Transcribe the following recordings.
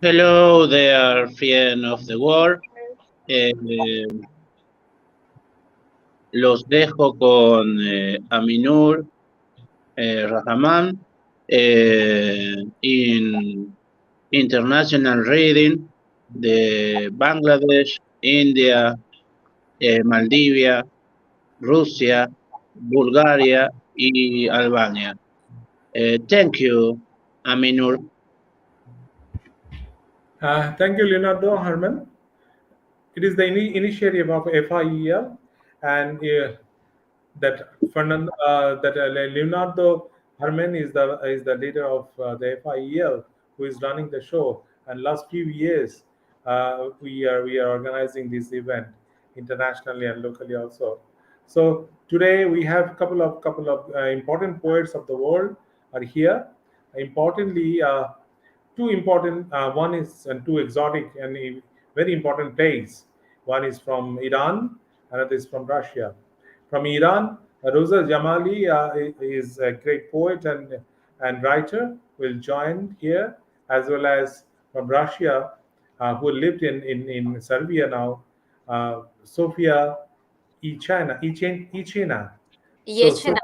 Hello there, friend of the world. Eh, los dejo con Aminur Rahman in International Reading de Bangladesh, India, Maldivia, Rusia, Bulgaria y Albania. Thank you, Aminur. Thank you, Leonardo Herman. It is the initiative of FIEL and Leonardo Herman is the leader of the FIEL who is running the show. And last few years, we are organizing this event internationally and locally also. So today we have couple of important poets of the world are here. Importantly, two important one is and two exotic and very important plays. One is from Iran, another is from Russia. From Iran, Rosa Jamali is a great poet and writer, will join here, as well as from Russia, who lived in Serbia now, Sofia Ichena. So Yechina.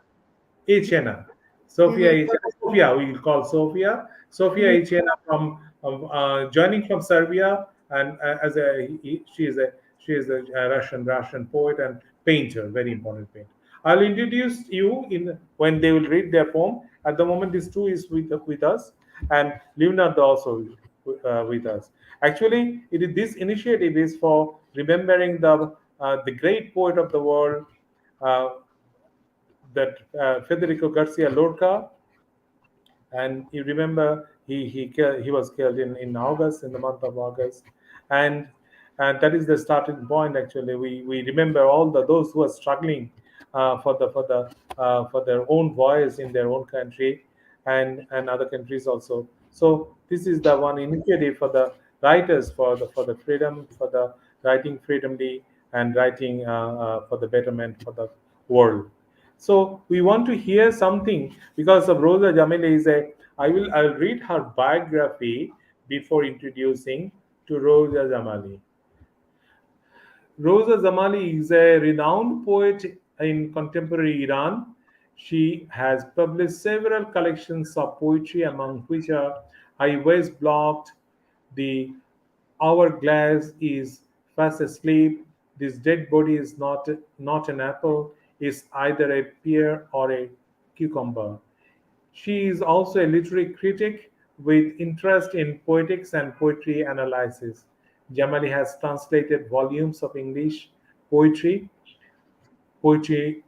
Ichena. Sophia Mhm. Ichena. Sophia, we will call Sophia. Sophia Mhm. Ichena from joining from Serbia, and as she is a Russian poet and painter, very important painter. I'll introduce you in when they will read their poem. At the moment, this two is with us, and Leonardo also with us. Actually, this initiative is for remembering the great poet of the world, uh, that Federico Garcia Lorca, and you remember he was killed in August, in the month of August, and and that is the starting point. Actually, we remember all those who are struggling for their own voice in their own country and other countries also. So this is the one initiative for the writers for the freedom, for the writing freedomly and writing for the betterment for the world. So we want to hear something because of Rosa Jamili is a. I'll read her biography before introducing to Rosa Jamali. Rosa Zamali is a renowned poet in contemporary Iran. She has published several collections of poetry, among which are I Was Blocked, The Hourglass is Fast Asleep, This Dead Body is not an apple, is either a pear or a cucumber. She is also a literary critic with interest in poetics and poetry analysis. Jamali has translated volumes of English poetry poetry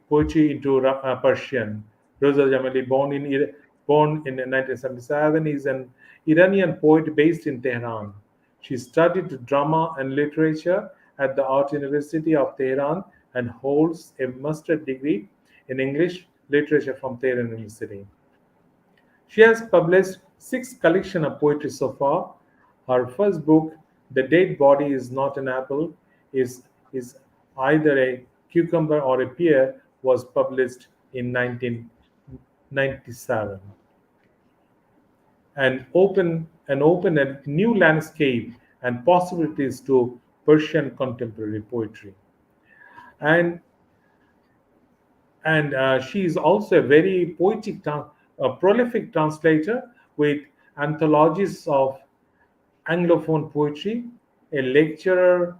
into Persian. Rosa Jamali, born in 1977, is an Iranian poet based in Tehran. She studied drama and literature at the Art University of Tehran and holds a master's degree in English literature from Tehran University. She has published six collections of poetry so far. Her first book, The Dead Body is Not an Apple, is either a cucumber or a pear, was published in 1997 and open a new landscape and possibilities to Persian contemporary poetry. And and she is also a very prolific translator with anthologies of Anglophone poetry, a lecturer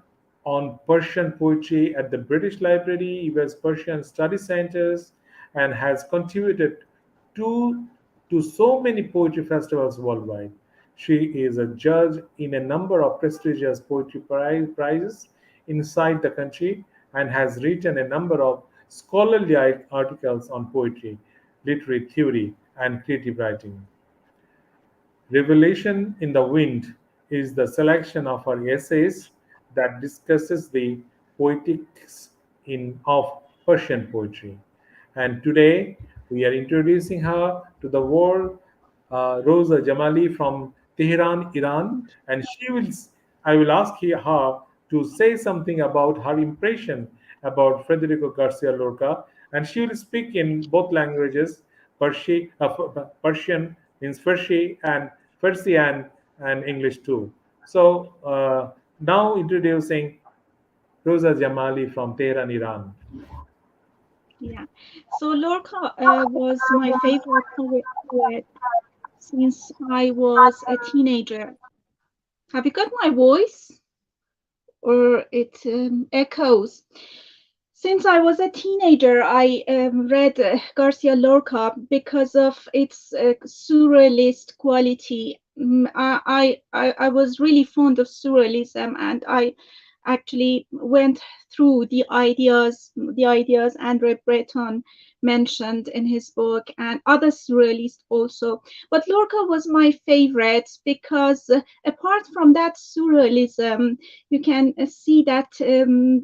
on Persian poetry at the British Library, US Persian Study Centers, and has contributed to, to so many poetry festivals worldwide. She is a judge in a number of prestigious poetry prizes inside the country and has written a number of scholarly articles on poetry, literary theory, and creative writing. Revelation in the Wind is the selection of her essays that discusses the poetics of Persian poetry. And today we are introducing her to the world, Rosa Jamali from Tehran, Iran, and I will ask her to say something about her impression about Federico Garcia Lorca, and she will speak in both languages, Persian means Farsi and Farsi and English too. So now introducing Rosa Jamali from Tehran, Iran. Yeah. So Lorca was my favorite poet since I was a teenager. Have you got my voice? Or it echoes? Since I was a teenager, I read Garcia Lorca because of its surrealist quality. I was really fond of surrealism, and I actually went through the ideas Andre Breton mentioned in his book, and other surrealists also. But Lorca was my favorite because apart from that surrealism, you can see that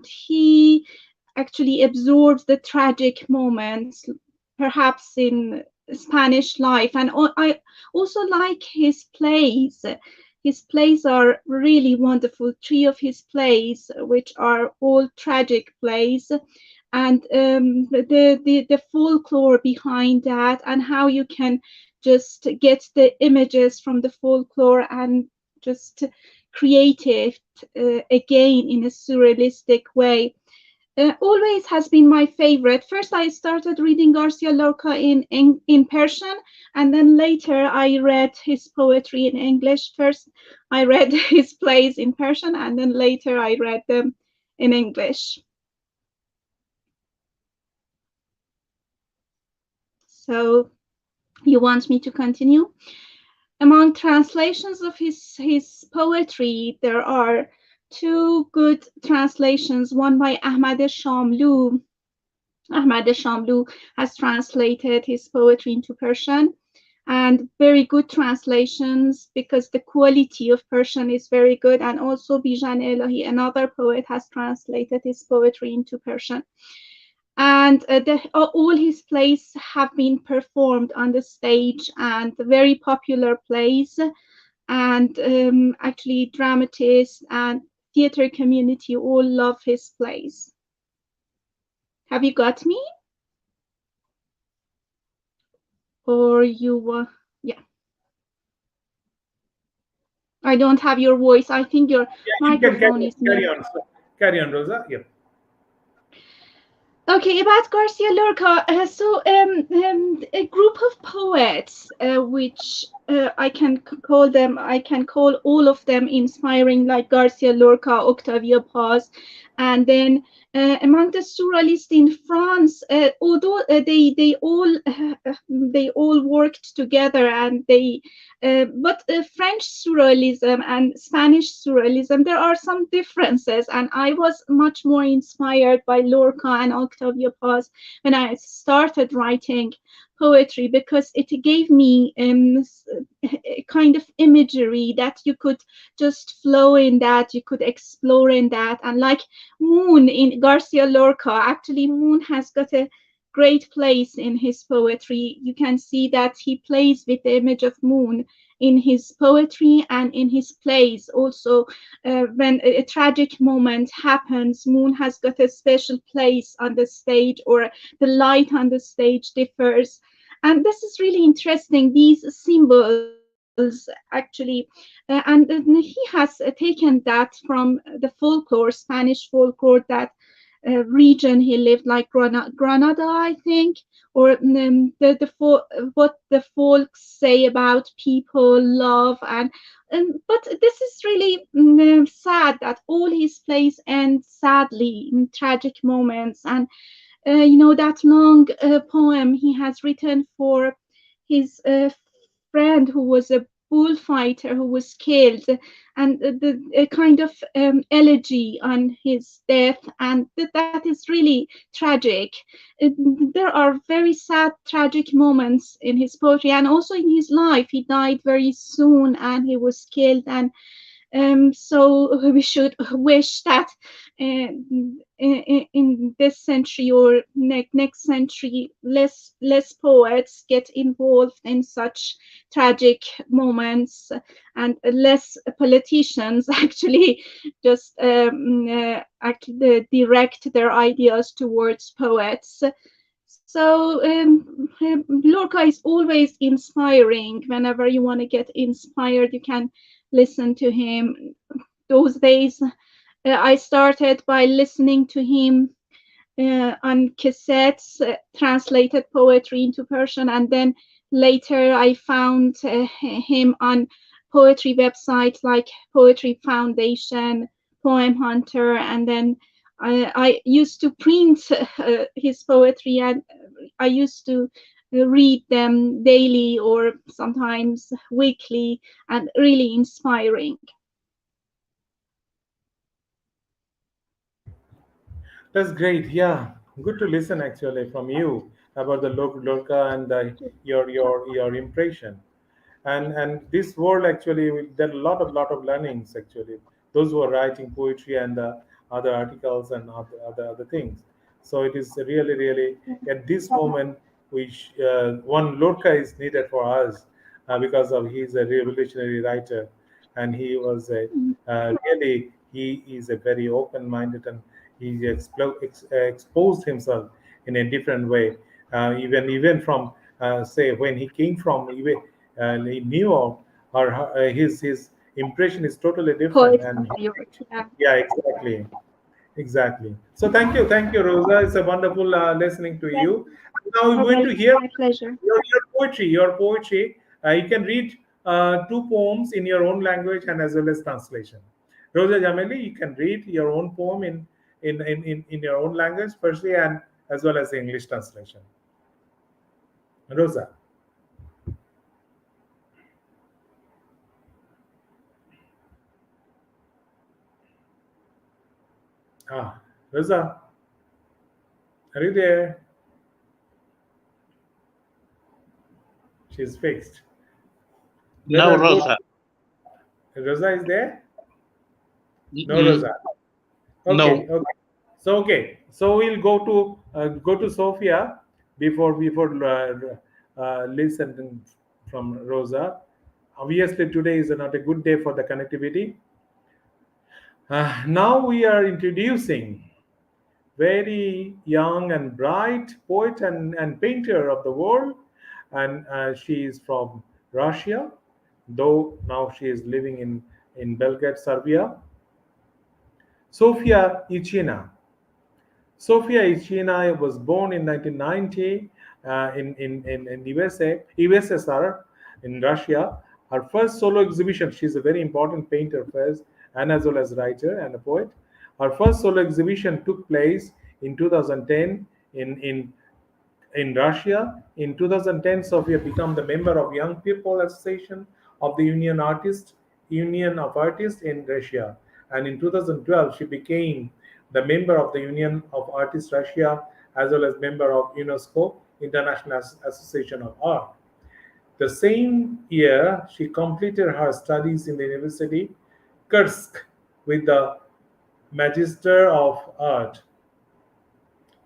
he actually absorbs the tragic moments, perhaps in Spanish life. And I also like his plays. His plays are really wonderful. Three of his plays, which are all tragic plays, and the folklore behind that, and how you can just get the images from the folklore and just create it again in a surrealistic way, always has been my favorite. First, I started reading Garcia Lorca in Persian, and then later I read his poetry in English. First, I read his plays in Persian, and then later I read them in English. So, you want me to continue? Among translations of his poetry, there are two good translations, one by Ahmad Shamlou. Ahmad Shamlou has translated his poetry into Persian, and very good translations because the quality of Persian is very good. And also Bijan Elahi, another poet, has translated his poetry into Persian. And all his plays have been performed on the stage, and very popular plays. And actually, dramatists and theater community all love his plays. Have you got me? Or you, yeah, I don't have your voice. I think your Yeah, you can microphone is carry muted. on. So, carry on, Rosa. Yep. Okay, about Garcia Lorca. A group of poets, which I can call all of them inspiring, like Garcia Lorca, Octavio Paz, and then among the surrealists in France, although they all worked together, and but French surrealism and Spanish surrealism, there are some differences, and I was much more inspired by Lorca and Octavio Paz when I started writing poetry, because it gave me a kind of imagery that you could just flow in, that you could explore in that. And like Moon in Garcia Lorca, actually Moon has got a great place in his poetry. You can see that he plays with the image of moon in his poetry and in his plays. Also, when a tragic moment happens, moon has got a special place on the stage, or the light on the stage differs. And this is really interesting, these symbols actually. And he has taken that from the folklore, Spanish folklore, that region he lived, like Granada, I think, or what the folks say about people, love, and but this is really sad that all his plays end sadly in tragic moments. And that long poem he has written for his friend who was a bullfighter who was killed, and a kind of elegy on his death, and that is really tragic. There are very sad, tragic moments in his poetry, and also in his life. He died very soon, and he was killed, and so we should wish that in this century or next century, less poets get involved in such tragic moments, and less politicians actually just direct their ideas towards poets. So Lorca is always inspiring. Whenever you want to get inspired, you can listen to him. Those days, I started by listening to him on cassettes, translated poetry into Persian, and then later I found him on poetry websites like Poetry Foundation, Poem Hunter, and then I used to print his poetry, and I used to read them daily or sometimes weekly, and really inspiring. That's great. Yeah, good to listen actually from you about the Lorca and your impression. And this world actually there are a lot of learnings actually. Those who are writing poetry and other articles and other things. So it is really at this moment which one Lorca is needed for us because of he's a revolutionary writer, and he was a really he is a very open-minded, and he exposed himself in a different way. Even from say when he came from even in New York, or his impression is totally different. Poets of And New York. Yeah. yeah, exactly. So thank you, Rosa. It's a wonderful listening to Yes, you. Now we're you're going to welcome. hear My pleasure. your poetry. Your poetry. You can read two poems in your own language and as well as translation. Rosa Jameli, you can read your own poem in your own language, firstly, and as well as the English translation. Rosa. Ah, Rosa, are you there? She's fixed. Let No, us go. Rosa. Rosa is there? No, Mm, Rosa. Okay, no. okay. So we'll go to Sophia before listening from Rosa. Obviously, today is not a good day for the connectivity. Now we are introducing very young and bright poet and painter of the world, and she is from Russia, though now she is living in Belgrade, Serbia. Sofia Ichina. Sofia Ichina was born in 1990 in USSR, in Russia. Her first solo exhibition, she's a very important painter first, and as well as writer and a poet. Her first solo exhibition took place in 2010 in Russia. In 2010, Sofia became the member of Young People Association of the Union of Artists in Russia, and in 2012 she became the member of the Union of Artists Russia, as well as member of UNESCO International Association of Art. The same year, she completed her studies in the University Kursk with the Magister of Art.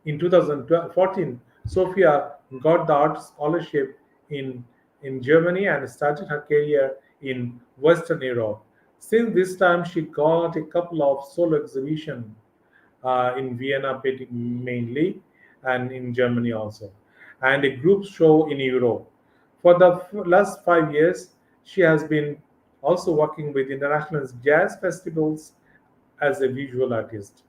In 2014, Sofia got the art scholarship in Germany and started her career in Western Europe. Since this time, she got a couple of solo exhibitions in Vienna mainly, and in Germany also, and a group show in Europe. For the last 5 years, she has been also working with international jazz festivals as a visual artist,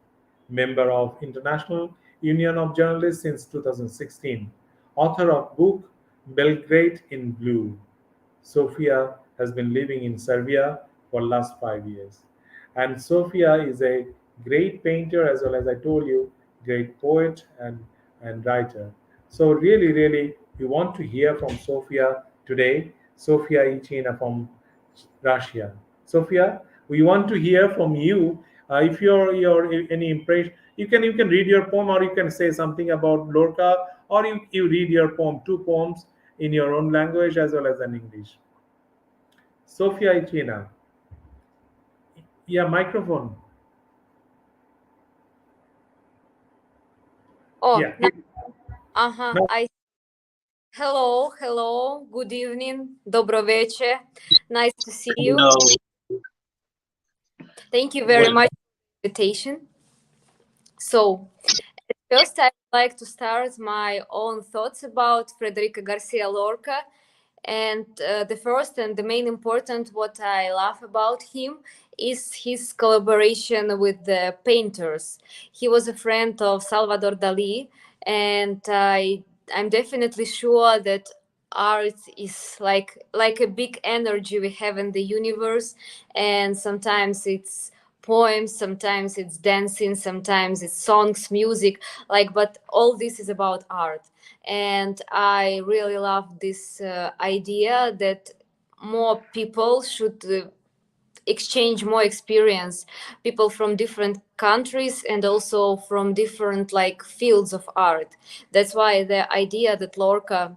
member of International Union of Journalists since 2016, author of book Belgrade in Blue. Sofia has been living in Serbia for last 5 years. And Sofia is a great painter, as well as I told you, great poet and writer. So really, we want to hear from Sofia today. Sofia Ichina from Russia. Sophia, we want to hear from you. If your any impression, you can read your poem, or you can say something about Lorca, or you read your poem, two poems in your own language as well as in English. Sophia Ichina, yeah, microphone. Oh, Yeah, uh-huh. no, Hello. Good evening. Dobro večer. Nice to see you. No. Thank you very Well, much for the invitation. So, first, I'd like to start my own thoughts about Federica Garcia Lorca. And the first and the main important what I love about him is his collaboration with the painters. He was a friend of Salvador Dali, and I'm definitely sure that art is like a big energy we have in the universe, and sometimes it's poems, sometimes it's dancing, sometimes it's songs, music, like, but all this is about art. And I really love this idea that more people should exchange more experience, people from different countries and also from different like fields of art. That's why the idea that Lorca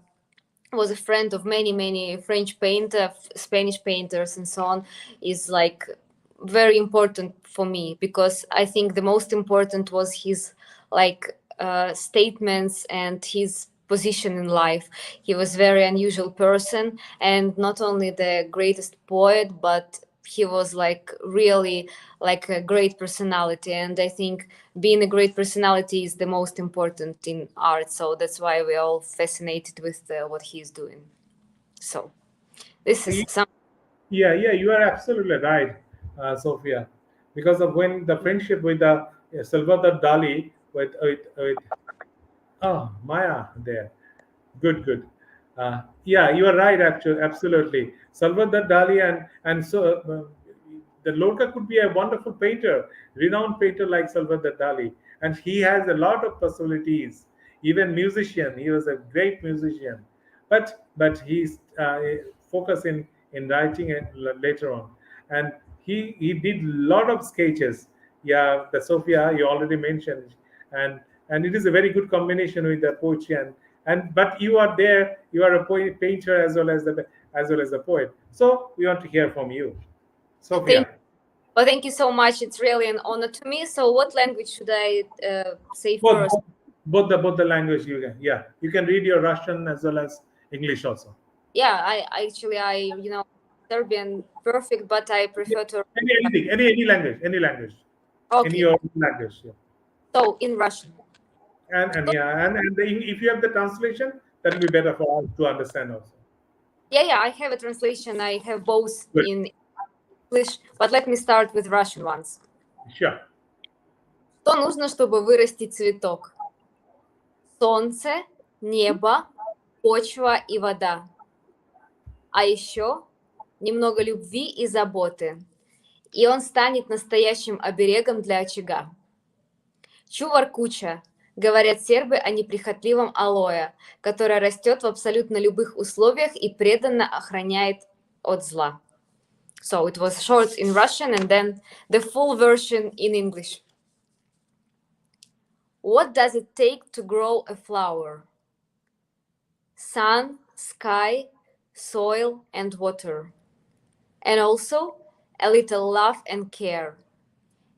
was a friend of many French painter, Spanish painters, and so on, is like very important for me, because I think the most important was his like statements and his position in life. He was very unusual person, and not only the greatest poet, but he was like really like a great personality. And I think being a great personality is the most important in art, so that's why we're all fascinated with what he's doing. So this is some. Yeah, yeah, you are absolutely right, Sophia. Because of when the friendship with the Salvador Dali with Maya there. Good, good. Yeah, you are right. Actually, absolutely. Salvador Dali and so the Lorca could be a wonderful painter, renowned painter like Salvador Dali, and he has a lot of possibilities. Even musician, he was a great musician, but he's focused in writing and later on, and he did a lot of sketches. Yeah, the Sophia you already mentioned, and it is a very good combination with the poetry and but you are there, you are a poet, painter as well as a poet, so we want to hear from you, Thank, Sophia. well, thank you so much. It's really an honor to me. So what language should I say both first? both the language you can, yeah, you can read your Russian as well as English also. Yeah, I actually I Serbian perfect, but I Yeah. prefer to. Any language, any Okay, your language, yeah. so in Russian. And yeah, and if you have the translation, that will be better for us to understand also. Yeah, I have a translation. I have both Good. in English, but let me start with Russian ones. Sure. Что нужно, чтобы вырастить цветок? Солнце, небо, почва и вода. А еще немного любви и заботы. И он станет настоящим оберегом для очага. Чувар куча, говорят сербы о неприхотливом алоэ, которое растет в абсолютно любых условиях и преданно охраняет от зла. So it was short in Russian and then the full version in English. What does it take to grow a flower? Sun, sky, soil, and water. And also a little love and care.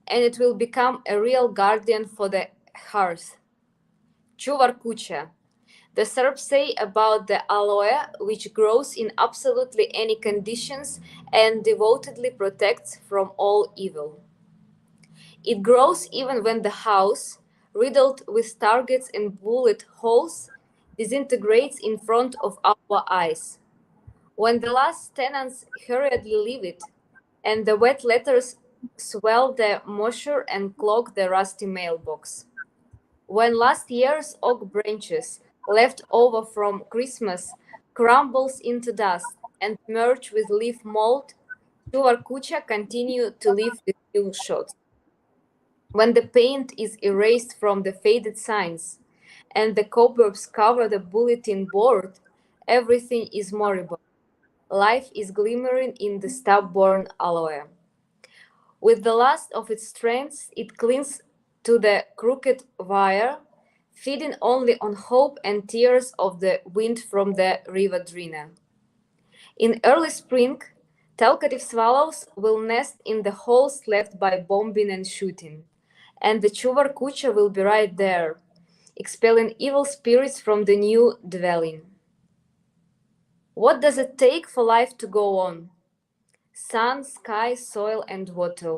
And it will become a real guardian for the hearth. Čuvar kuća. The Serbs say about the aloe, which grows in absolutely any conditions and devotedly protects from all evil. It grows even when the house, riddled with targets and bullet holes, disintegrates in front of our eyes. When the last tenants hurriedly leave it, and the wet letters swell the moisture and clog the rusty mailbox. When last year's oak branches, left over from Christmas, crumbles into dust and merge with leaf mold, Chuvar Kucha continue to live with new shots. When the paint is erased from the faded signs and the cobwebs cover the bulletin board, everything is moribund. Life is glimmering in the stubborn aloe. With the last of its strength, it clings to the crooked wire, feeding only on hope and tears of the wind from the river Drina. In early spring, talkative swallows will nest in the holes left by bombing and shooting, and the Chuvar Kucha will be right there, expelling evil spirits from the new dwelling. What does it take for life to go on? Sun, sky, soil, and water.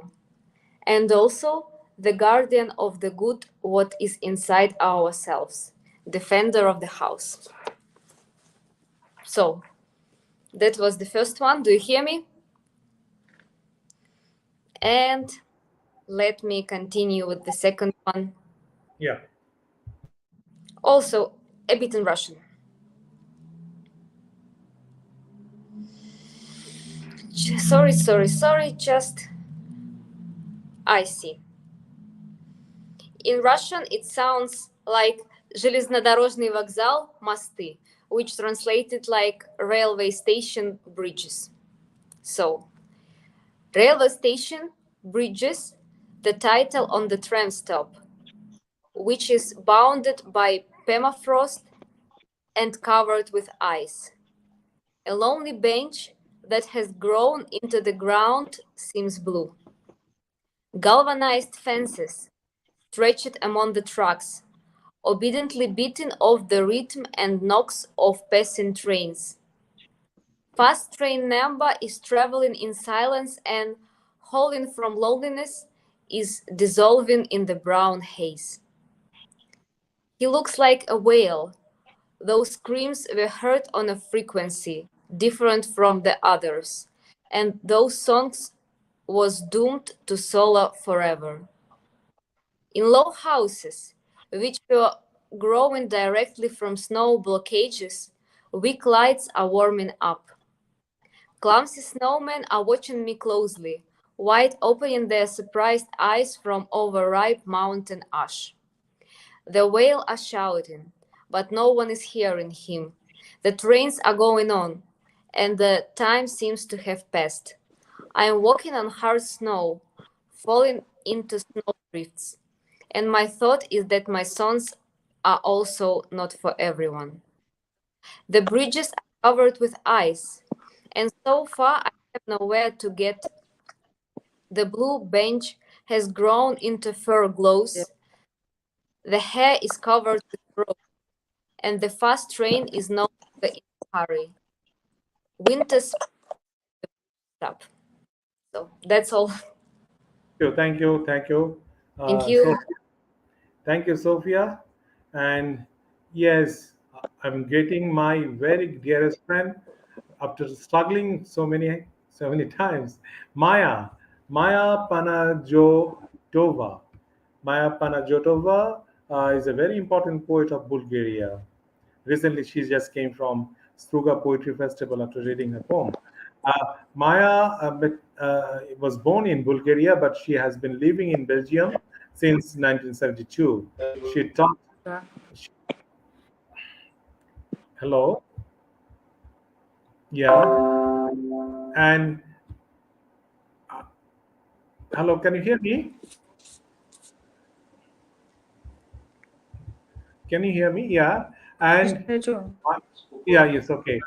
And also the guardian of the good what is inside ourselves, defender of the house. So That was the first one. Do you hear me? And let me continue with the second one. Yeah. Also a bit in Russian. Sorry, just I see. In Russian, it sounds like железнодорожный вокзал, мосты, which translated like railway station, bridges. So, railway station, bridges, the title on the tram stop, which is bounded by permafrost and covered with ice. A lonely bench that has grown into the ground seems blue. Galvanized fences stretched among the tracks, obediently beating off the rhythm and knocks of passing trains. Fast train number is traveling in silence and, howling from loneliness, is dissolving in the brown haze. He looks like a whale. Those screams were heard on a frequency different from the others, and those songs was doomed to solo forever. In low houses, which were growing directly from snow blockages, weak lights are warming up. Clumsy snowmen are watching me closely, wide opening their surprised eyes from overripe mountain ash. The whale are shouting, but no one is hearing him. The trains are going on, and the time seems to have passed. I am walking on hard snow, falling into snowdrifts, and my thought is that my songs are also not for everyone. The bridges are covered with ice, and so far I have nowhere to get. The blue bench has grown into fur glows. The hair is covered with frost, and the fast train is no longer in a hurry. Winter's up. So that's all. Thank you. Thank you. Thank So you. thank you, Sophia. And yes, I'm getting my very dearest friend after struggling so many times. Maya, Maya Panajotova. Maya Panajotova is a very important poet of Bulgaria. Recently, she just came from Struga Poetry Festival after reading her poem. Maya was born in Bulgaria, but she has been living in Belgium since 1972. She taught. She, hello, yeah, and hello. Can you hear me? Can you hear me? Yeah, and yeah, yes, okay.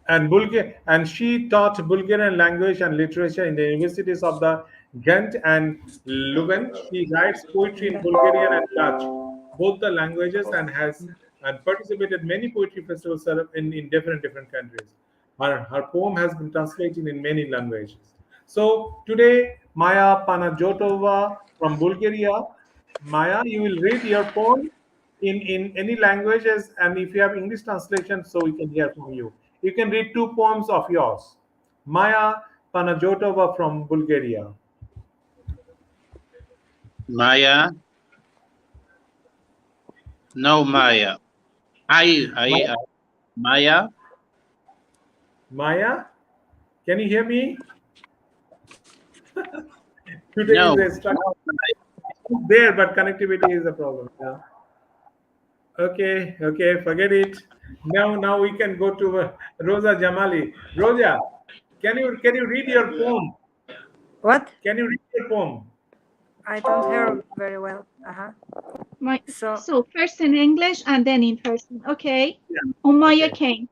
And she taught Bulgarian language and literature in the universities of the Ghent and Leuven. She writes poetry in Bulgarian and Dutch, both the languages, and has and participated many poetry festivals in different countries. Her poem has been translated in many languages. So today, Maya Panajotova from Bulgaria. Maya, you will read your poem in any languages, and if you have English translation, so we can hear from you. You can read two poems of yours. Maya Panajotova from Bulgaria. Maya, no Maya. Maya, Maya, Maya, can you hear me? Today is no. a struggle there, but connectivity is a problem. Yeah. Okay, okay, forget it. Now we can go to Rosa Jamali. Rosa, can you read your poem? What? Can you read your poem? I don't hear very well. So first in English and then in person. Okay. Yeah. On Maya Okay. Kane.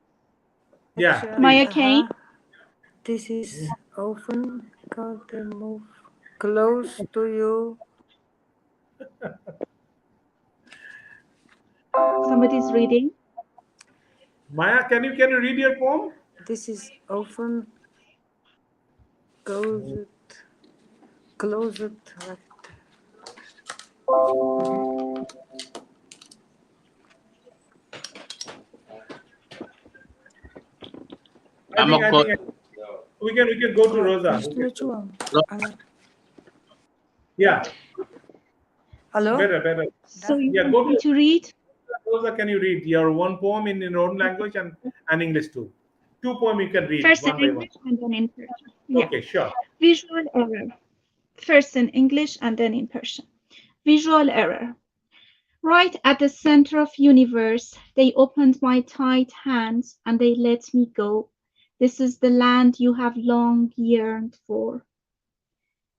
Yeah, Actually, Maya please. Kane. This is often called the move close to you. Somebody's reading. Maya, can you read your poem? This is often closed, closed like I think we can go to Rosa. Justru lucu, Om. Alat. Yeah, Halo? better. So you Yeah, want go me to to read? Rosa. Can you read your one poem in your own language and English too? Two poems you can read First in one by one. English and then in Persian. Yeah. Okay, sure. Visual error. First in English and then in Persian. Visual error. Right at the center of universe, they opened my tight hands and they let me go. This is the land you have long yearned for.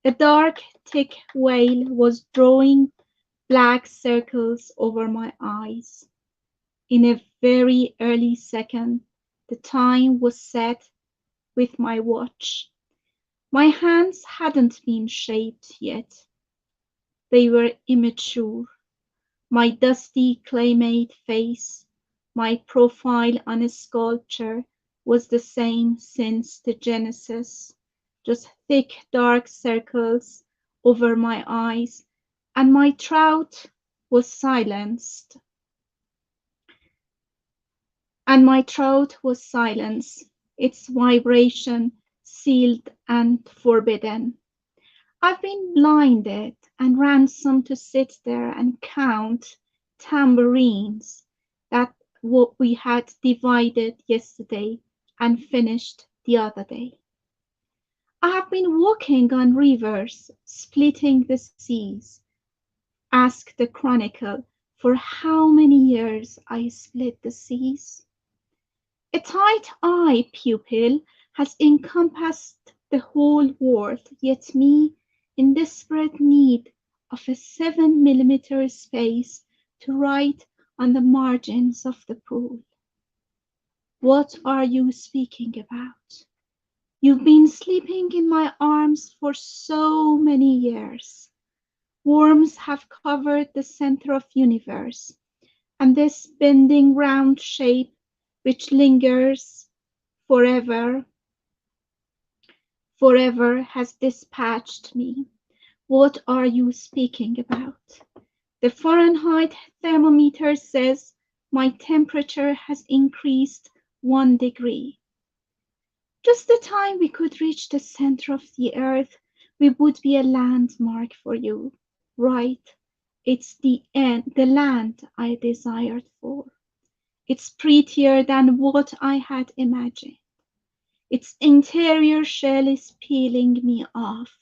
A dark, thick veil was drawing black circles over my eyes. In a very early second, the time was set with my watch. My hands hadn't been shaped yet. They were immature. My dusty claymate face, my profile on a sculpture, was the same since the Genesis, just thick dark circles over my eyes, and my trout was silenced. And my trout was silenced, its vibration sealed and forbidden. I've been blinded and ransomed to sit there and count tambourines that what we had divided yesterday and finished the other day. I have been walking on rivers, splitting the seas. Ask the chronicle for how many years I split the seas. A tight-eye pupil has encompassed the whole world, yet me in desperate need of a 7 millimeter space to write on the margins of the pool. What are you speaking about? You've been sleeping in my arms for so many years. Worms have covered the center of universe, and this bending round shape which lingers forever has dispatched me. What are you speaking about? The Fahrenheit thermometer says my temperature has increased 1 degree. Just the time we could reach the center of the earth, we would be a landmark for you, right? It's the land I desired for. It's prettier than what I had imagined. Its interior shell is peeling me off.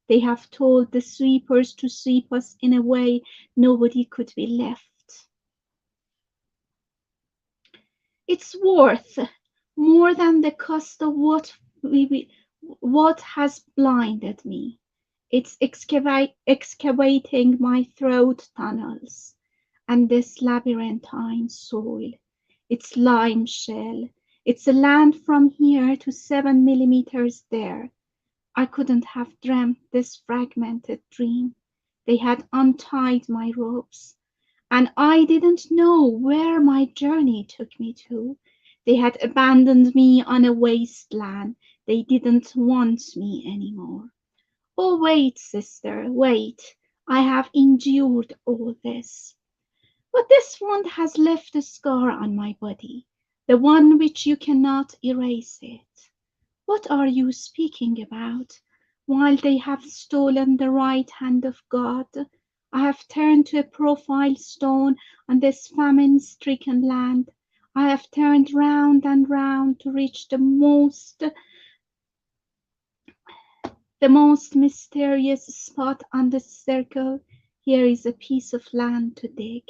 They have told the sweepers to sweep us in a way nobody could be left. It's worth more than the cost of what has blinded me. It's excavating my throat tunnels and this labyrinthine soil. It's lime shell. It's a land from here to 7 millimeters there. I couldn't have dreamt this fragmented dream. They had untied my ropes, and I didn't know where my journey took me to. They had abandoned me on a wasteland. They didn't want me anymore. Oh, wait, sister, wait. I have endured all this. But this wound has left a scar on my body, the one which you cannot erase it. What are you speaking about? While they have stolen the right hand of God, I have turned to a profile stone on this famine-stricken land. I have turned round and round to reach the most mysterious spot on the circle. Here is a piece of land to dig,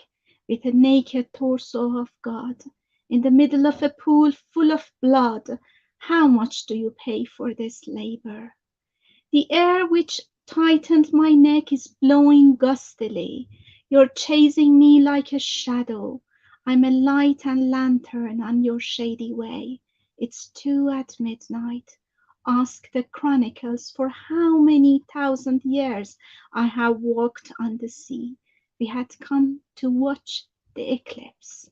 with a naked torso of God, in the middle of a pool full of blood. How much do you pay for this labor? The air which tightened my neck is blowing gustily. You're chasing me like a shadow. I'm a light and lantern on your shady way. It's 2 at midnight. Ask the chronicles for how many thousand years I have walked on the sea. We had come to watch the eclipse.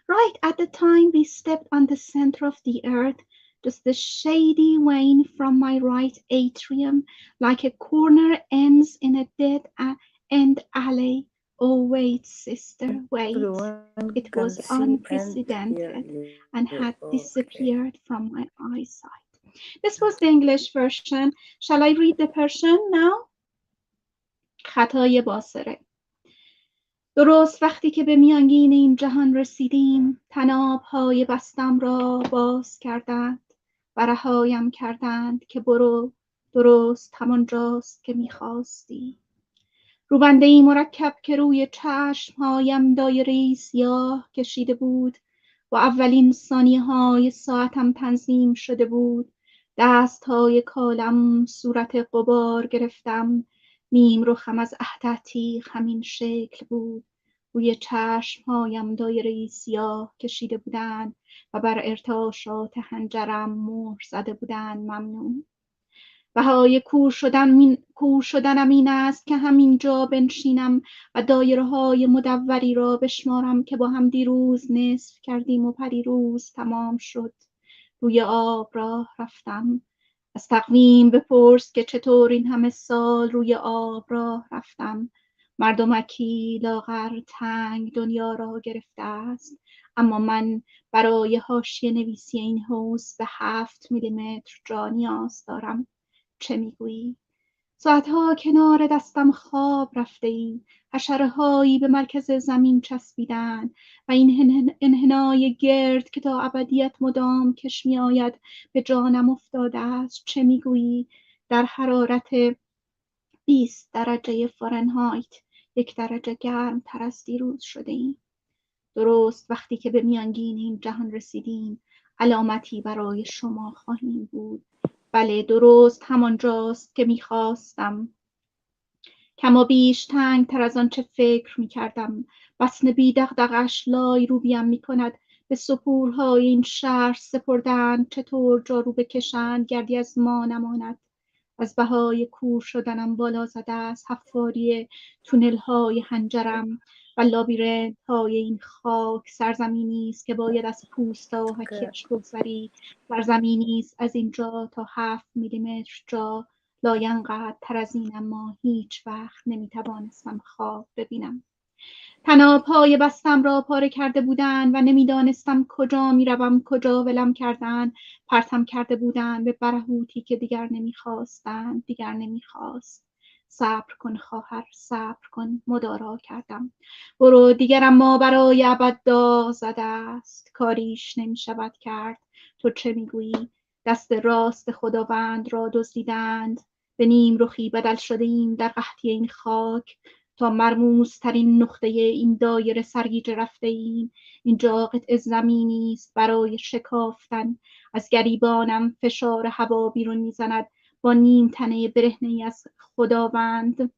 Right at the time we stepped on the center of the earth, just the shady vein from my right atrium, like a corner ends in a dead end alley, Oh, wait, sister, wait. Everyone It can was see and hear unprecedented you. and had Okay. disappeared from my eyesight. This was the English version. Shall I read the Persian now? خطای باصره. درست وقتی که به میانگین این جهان رسیدیم، طناب‌های بستم را باز کردند و رهایم کردند که برو، درست همانجاست که می‌خواستی. روبندهای مرکب که روی چشمهایم دایره‌ای سیاه کشیده بود و اولین ثانیه‌های ساعتم تنظیم شده بود، دست‌های کالم صورت غبار گرفتم، نیم رخم از عهد عتیق همین شکل بود، روی چشمهایم دایره‌ای سیاه کشیده بودند و بر ارتعاشات حنجرم مهر زده بودند ممنون. بهای کور شدنم این است که همینجا بنشینم و دایره‌های مدوری را بشمارم که با هم دیروز نصف کردیم و پریروز تمام شد. روی آب راه رفتم. از تقویم بپرس که چطور این همه سال روی آب راه رفتم. مردمکی لاغر تنگ دنیا را گرفته است، اما من برای حاشیه نویسی این حوض به 7 میلیمتر جا نیاز دارم. چه میگویی؟ ساعتها کنار دستم خواب رفته ای، حشره هایی به مرکز زمین چسبیدن و این انحنای گرد که تا ابدیت مدام کش می آید به جانم افتاده است. چه میگویی؟ در حرارت 20 درجه فارنهایت 1 درجه گرم تر از دیروز شده ایم. درست وقتی که به میانگین این جهان رسیدیم، علامتی برای شما خواهیم بود. بله، درست همانجاست که میخواستم. کما بیش تنگ تر از آنچه فکر میکردم. بسن بی دغدغش لای روبیم میکند. به سپورهای این شهر سپردند چطور جارو بکشند گردی از ما نماند. از بهای کور شدنم بالا زده است حفاری تونل های حنجرم و لابیرنت های این خاک. سرزمینی است که باید از پوستاهکیش بگذری. سرزمینی است از اینجا تا 7 میلیمتر جا لاینقدر تر از این، اما هیچ وقت نمیتوانستم خواب ببینم. طناب‌های بستم را پاره کرده بودند و نمیدانستم کجا میروم، کجا ولم کردند. پرتم کرده بودند به برهوتی که دیگر نمیخواستند، دیگر نمیخواست. صبر کن خواهر، صبر کن. مدارا کردم. برو دیگر، اما برای ابد داغ زده است، کاریش نمیشود کرد. تو چه میگویی؟ دست راست خداوند را دزدیدند. به نیم رخی بدل شده ایم در قحطی این خاک. تا مرموزترین نقطه این دایره سرگیجه رفته ایم. اینجا قطع زمینی است برای شکافتن. از گریبانم فشار هوا بیرون میزند. با نیم تنه برهنه‌ای از خداوند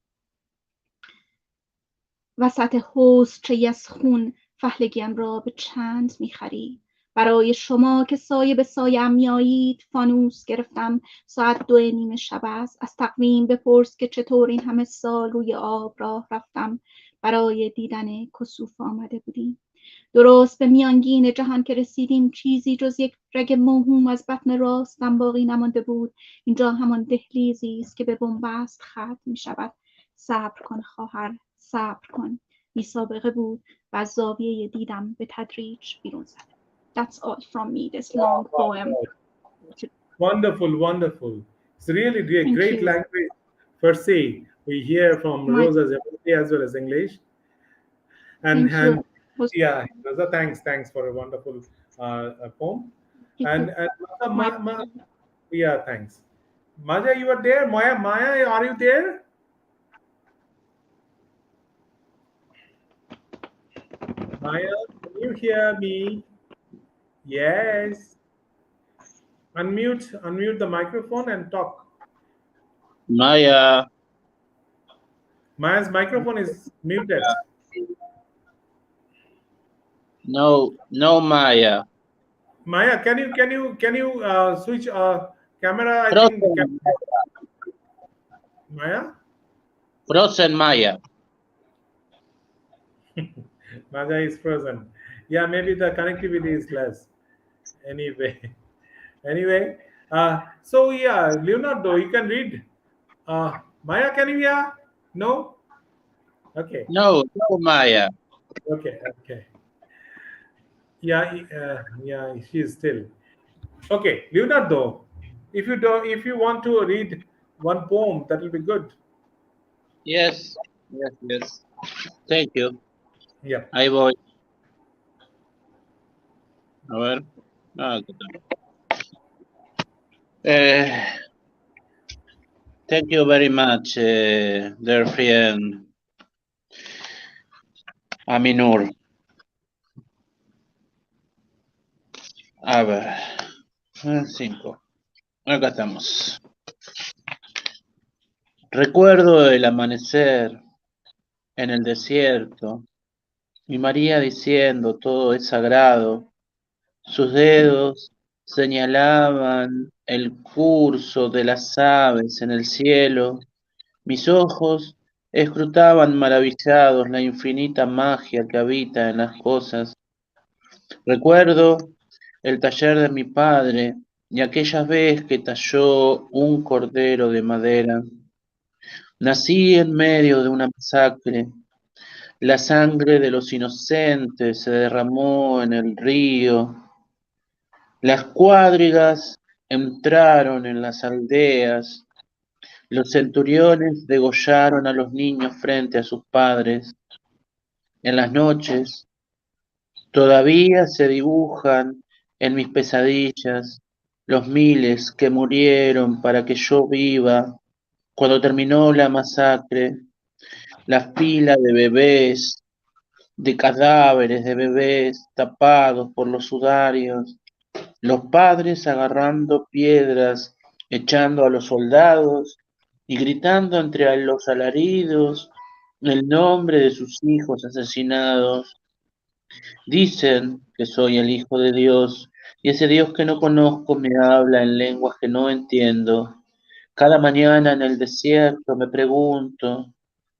وسط حوضچه‌ای از خون فهلگیم را به چند میخری؟ برای شما که سایه به سایه‌ام میآیید فانوس گرفتم. ساعت 2 نیم شب است. از تقویم بپرس که چطور این همه سال روی آب راه رفتم. برای دیدن کسوف آمده بودیم. درست به میانگین جهان که رسیدیم، چیزی جز یک رگ موهوم از بطن راستم باقی نمانده بود. اینجا همان دهلیزی است که به بنبست ختم میشود. صبر کن خواهر، صبر کن. بی سابقه بود و از زاویه دیدم به تدریج بیرون زد. That's all from me, this long poem. Wonderful, wonderful. It's really great, Thank great you. language. Farsi. We hear from My, Rosa Zemali as well as English. thank And you. Was yeah, Rosa, thanks for a wonderful poem. it And, was and my yeah, thanks. Maja, you are there. Maya, are you there? Maya, can you hear me? Yes. Unmute the microphone and talk. Maya, Maya's microphone is muted. no, Maya. Maya, can you switch camera? I think Frozen, Maya. frozen Maya. Maya is frozen. Yeah, maybe the connectivity is less. Anyway, anyway. So yeah, Leonardo, you can read. Maya, can you hear? No. Okay. No, no, Maya. Okay. Okay. Yeah. Yeah. She is still. Okay, Leonardo. If you want to read one poem, that will be good. Yes, yes, yes. Thank you. Yeah. Ahí voy. A ver. Ah, acá está. Eh, thank you very much, dear friend Aminur. A ver. 5. Acá estamos. Recuerdo el amanecer en el desierto y María diciendo todo es sagrado. Sus dedos señalaban el curso de las aves en el cielo. Mis ojos escrutaban maravillados la infinita magia que habita en las cosas. Recuerdo el taller de mi padre y aquella vez que talló un cordero de madera. Nací en medio de una masacre. La sangre de los inocentes se derramó en el río. Las cuadrigas entraron en las aldeas. Los centuriones degollaron a los niños frente a sus padres. En las noches todavía se dibujan en mis pesadillas los miles que murieron para que yo viva. Cuando terminó la masacre, las pilas de bebés, de cadáveres de bebés tapados por los sudarios, los padres agarrando piedras, echando a los soldados y gritando entre los alaridos el nombre de sus hijos asesinados. Dicen que soy el Hijo de Dios y ese Dios que no conozco me habla en lenguas que no entiendo. Cada mañana en el desierto me pregunto,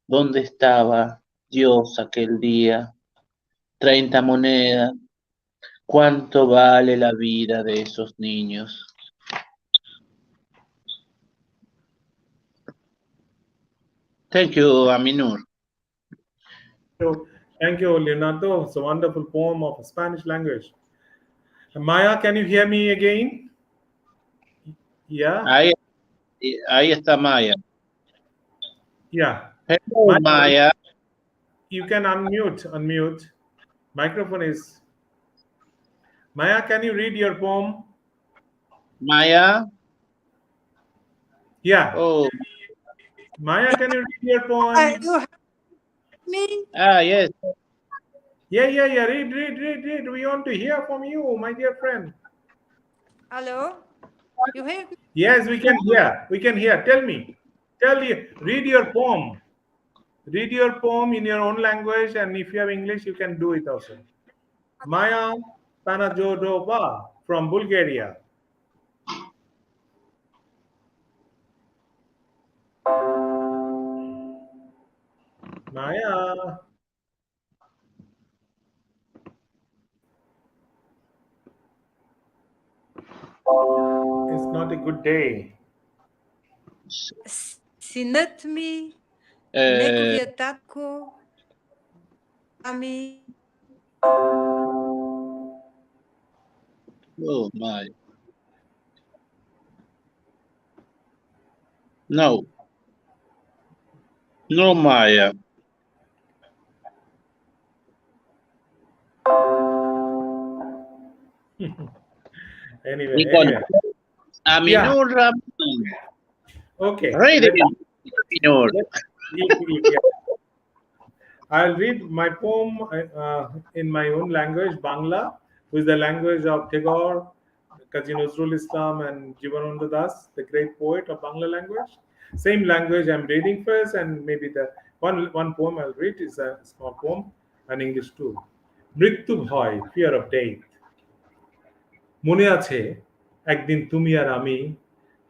¿dónde estaba Dios aquel día? 30 monedas. ¿Cuánto vale la vida de esos niños? Thank you, Aminur. So, thank you, Leonardo. It's a wonderful poem of Spanish language. Maya, can you hear me again? Yeah. Ahí, ahí está Maya. Yeah. Hello, Maya, Maya. you can unmute. Unmute. Microphone is. Maya, can you read your poem? Maya. Yeah. Oh, Maya, can you read your poem? You have me? yes. Yeah, yeah, yeah. Read. We want to hear from you, my dear friend. Hello? You hear me? Yes, we can hear. We can hear. Tell me. Tell you. Read your poem. Read your poem in your own language, and if you have English, you can do it also. Maya Panajodova from Bulgaria. Maya. It's not a good day. Sinetmi, Uh, Neguviatatko, Ami. oh, Maya. No, no, Maya. Anyway. Yeah. Aminur Rahman. Okay. Read it, Aminur. Yeah. I'll read my poem in my own language, Bangla, which is the language of Tagore, Kazi Nazrul Islam, and Jivananda Das, the great poet of Bangla language. Same language I'm reading first, and maybe the one poem I'll read is a small poem, and English too. মৃত্যু ভয়, fear of death. মনে আছে একদিন তুমি আর আমি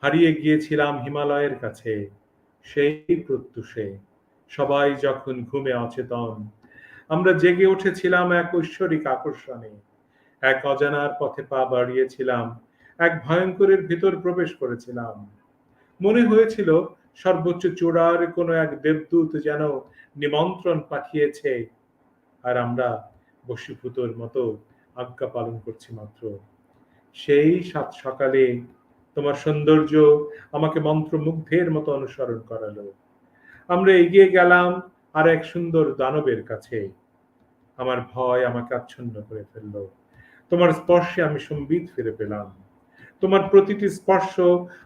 হারিয়ে গিয়েছিলাম হিমালয়ের কাছে, সেই প্রত্যুষে সবাই যখন ঘুমে অচেতন আমরা জেগে উঠেছিলাম এক ঐশ্বরিক আকর্ষণে, এক অজানার পথে পা বাড়িয়েছিলাম, এক ভয়ঙ্করের ভিতর প্রবেশ করেছিলাম। মনে হয়েছিল সর্বোচ্চ চূড়ার কোনো এক দেবদূত যেন নিমন্ত্রণ পাঠিয়েছে, আর আমরা বশীভূতর মতো আজ্ঞা পালন করছি মাত্র। সেই সাত সকালে তোমার সৌন্দর্য আমাকে মন্ত্রমুগ্ধের মতো অনুসরণ করালো। আমরা এগিয়ে গেলাম আর এক সুন্দর দানবের কাছে। আমার ভয় আমাকে আচ্ছন্ন করে ফেললো। তোমার স্পর্শে আমি সম্বিত ফিরে পেলাম। তোমার প্রতিটি স্পর্শ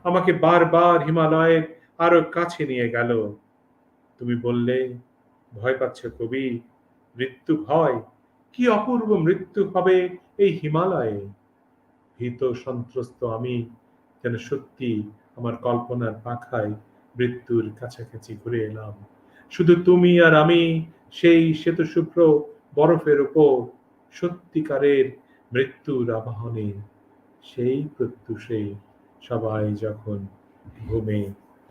আমাকে বারবার হিমালয়ের আরো কাছে নিয়ে গেল। তুমি বললে, ভয় পাচ্ছ কবি, মৃত্যু ভয়? কি অপূর্ব মৃত্যু হবে এই হিমালয়ে। ভীত সন্ত্রস্ত আমি যেন সত্যি আমার কল্পনার পাখায় মৃত্যুর কাছাকাছি ঘুরে এলাম। শুধু তুমি আর আমি সেই শ্বেতশুভ্র বরফের উপর, সত্যিকারের মৃত্যুর আবাহনে। সেই প্রত্যুষে সবাই যখন ঘুমে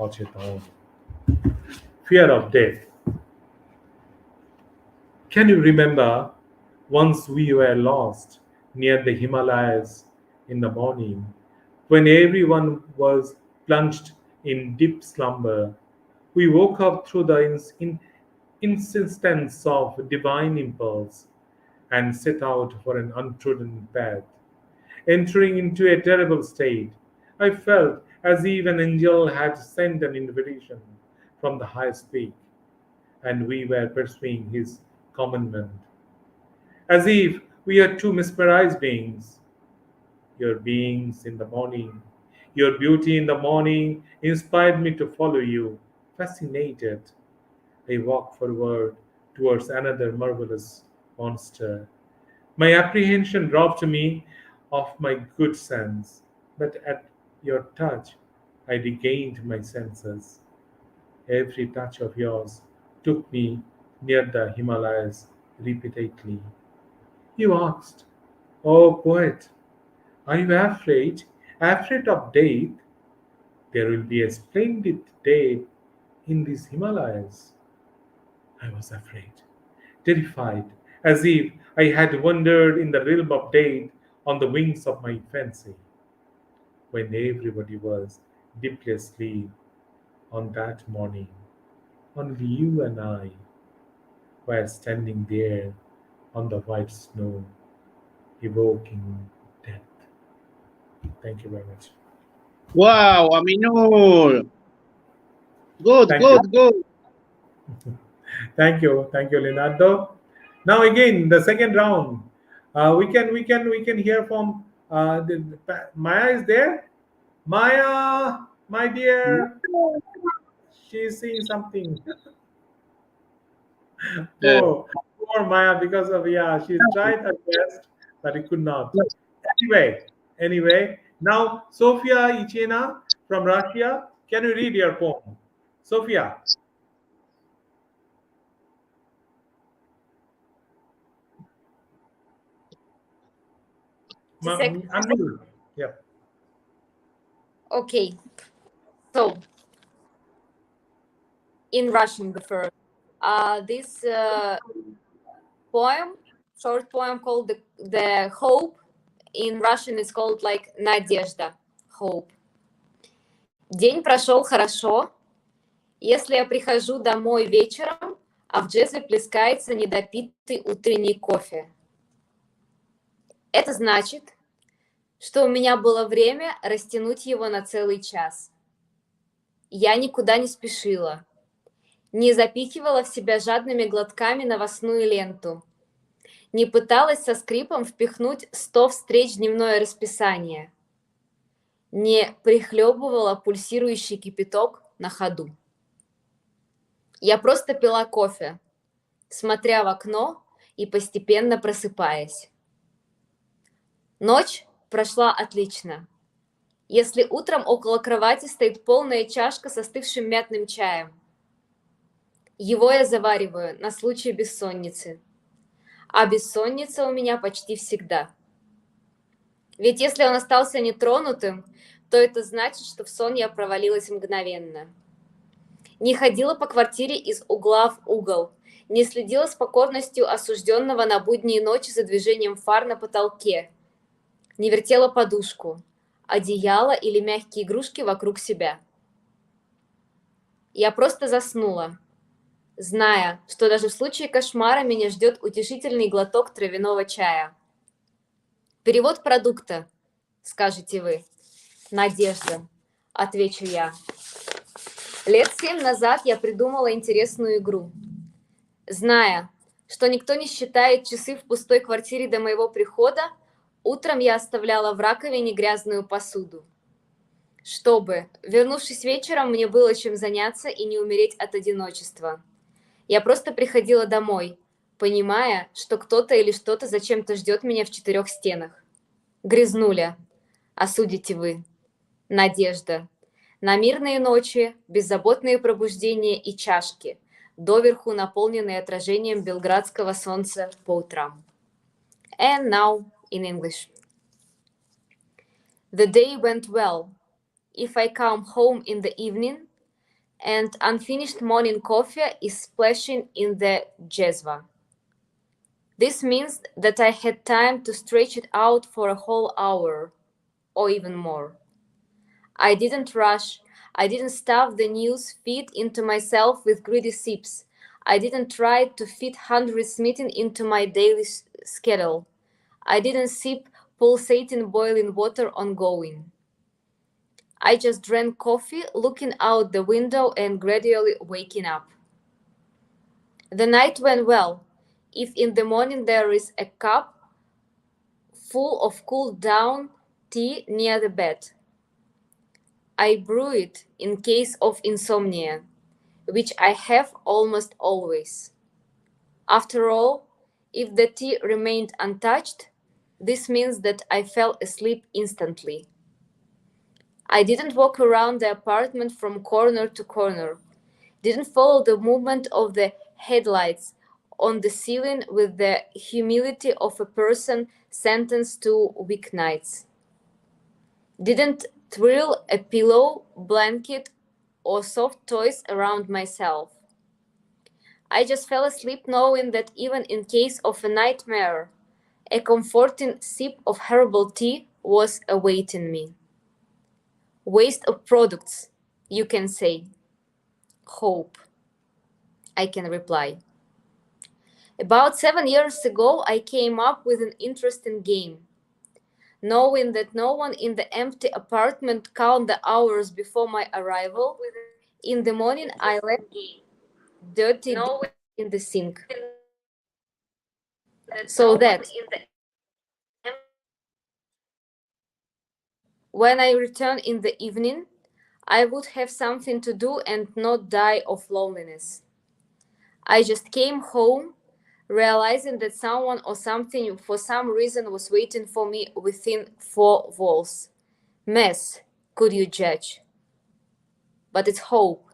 অচেতন। Fear of death. Can you remember once we were lost near the Himalayas in the morning when everyone was plunged in deep slumber? We woke up through the insistence of divine impulse and set out for an untrodden path. Entering into a terrible state, I felt as if an angel had sent an invitation from the highest peak, and we were pursuing his commandment. As if we are two mesmerized beings, your beings in the morning, your beauty in the morning inspired me to follow you. Fascinated, I walked forward towards another marvelous monster. My apprehension robbed me of my good sense, but at your touch I regained my senses. Every touch of yours took me near the Himalayas repeatedly. You asked, "Oh poet, are you afraid? Afraid of death? There will be a splendid day in these Himalayas." I was afraid, terrified, as if I had wandered in the realm of death on the wings of my fancy. When everybody was deeply asleep on that morning, only you and I were standing there on the white snow, evoking death. Thank you very much. Wow, Aminur. Good, Thank you. good, good. Thank you, Leonardo. Now again, the second round. We can hear from Maya. Is there? Maya, my dear, she's seeing something. Yeah. Poor Maya, because of she tried her best, but it could not. Anyway, now Sofia Ichena from Russia, can you read your poem? Sofia, Just a second. unmute. Yeah. Okay, so in Russian, the first. This poem, short poem called the Hope. In Russian, it's called like Надежда, Hope. День прошел хорошо, если я прихожу домой вечером, а в джезве плескается недопитый утренний кофе. Это значит, что у меня было время растянуть его на целый час. Я никуда не спешила, не запихивала в себя жадными глотками новостную ленту, не пыталась со скрипом впихнуть 100 встреч дневное расписание, не прихлебывала пульсирующий кипяток на ходу. Я просто пила кофе, смотря в окно и постепенно просыпаясь. Ночь прошла отлично. Если утром около кровати стоит полная чашка с остывшим мятным чаем, его я завариваю на случай бессонницы. А бессонница у меня почти всегда. Ведь если он остался нетронутым, то это значит, что в сон я провалилась мгновенно. Не ходила по квартире из угла в угол, не следила с покорностью осужденного на будние ночи за движением фар на потолке, не вертела подушку, одеяло или мягкие игрушки вокруг себя. Я просто заснула, зная, что даже в случае кошмара меня ждет утешительный глоток травяного чая. Перевод продукта, скажете вы. Надежда, отвечу я. Лет 7 назад я придумала интересную игру. Зная, что никто не считает часы в пустой квартире до моего прихода, утром я оставляла в раковине грязную посуду. Чтобы, вернувшись вечером, мне было чем заняться и не умереть от одиночества. Я просто приходила домой, понимая, что кто-то или что-то зачем-то ждет меня в 4 стенах. Грязнуля, осудите вы. Надежда. На мирные ночи, беззаботные пробуждения и чашки, доверху наполненные отражением белградского солнца по утрам. And now in English. The day went well. If I come home in the evening and unfinished morning coffee is splashing in the jezva. This means that I had time to stretch it out for a whole hour, or even more. I didn't rush. I didn't stuff the news feed into myself with greedy sips. I didn't try to fit hundreds meeting into my daily schedule. I didn't sip pulsating boiling water ongoing. I just drank coffee, looking out the window and gradually waking up. The night went well. If in the morning there is a cup full of cooled down tea near the bed, I brew it in case of insomnia, which I have almost always. After all, if the tea remained untouched, this means that I fell asleep instantly. I didn't walk around the apartment from corner to corner, didn't follow the movement of the headlights on the ceiling with the humility of a person sentenced to weeknights. Didn't twirl a pillow, blanket, or soft toys around myself. I just fell asleep knowing that even in case of a nightmare, a comforting sip of herbal tea was awaiting me. Waste of products, you can say. Hope, I can reply. About 7 years ago, I came up with an interesting game. Knowing that no one in the empty apartment counted the hours before my arrival, in the morning I left dirty dishes in the sink. So that when I return in the evening, I would have something to do and not die of loneliness. I just came home, realizing that someone or something for some reason was waiting for me within 4 walls. Mess, could you judge? But it's hope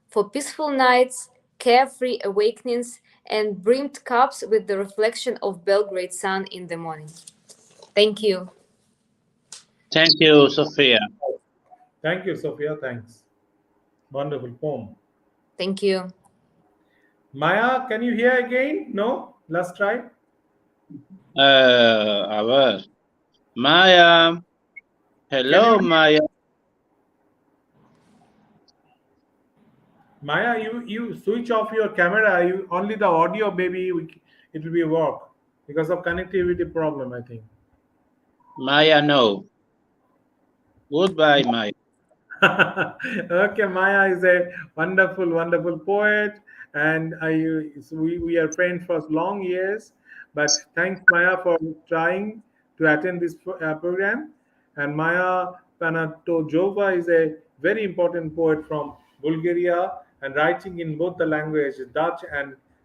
for peaceful nights, carefree awakenings, and brimmed cups with the reflection of Belgrade sun in the morning. Thank you. Thank you, Sophia. Thank you, Sophia. Thanks. Wonderful poem. Thank you. Maya, can you hear again? No? Let's try. A ver. Maya. Can Hello, you, Maya. Maya, you switch off your camera. You only the audio, baby. It will be work because of connectivity problem, I think. Maya, no. Goodbye, Maya. Okay, Maya is a wonderful, wonderful poet, and so we are friends for long years. But thanks, Maya, for trying to attend this program. And Maya Panatojova is a very important poet from Bulgaria and writing in both the language, Dutch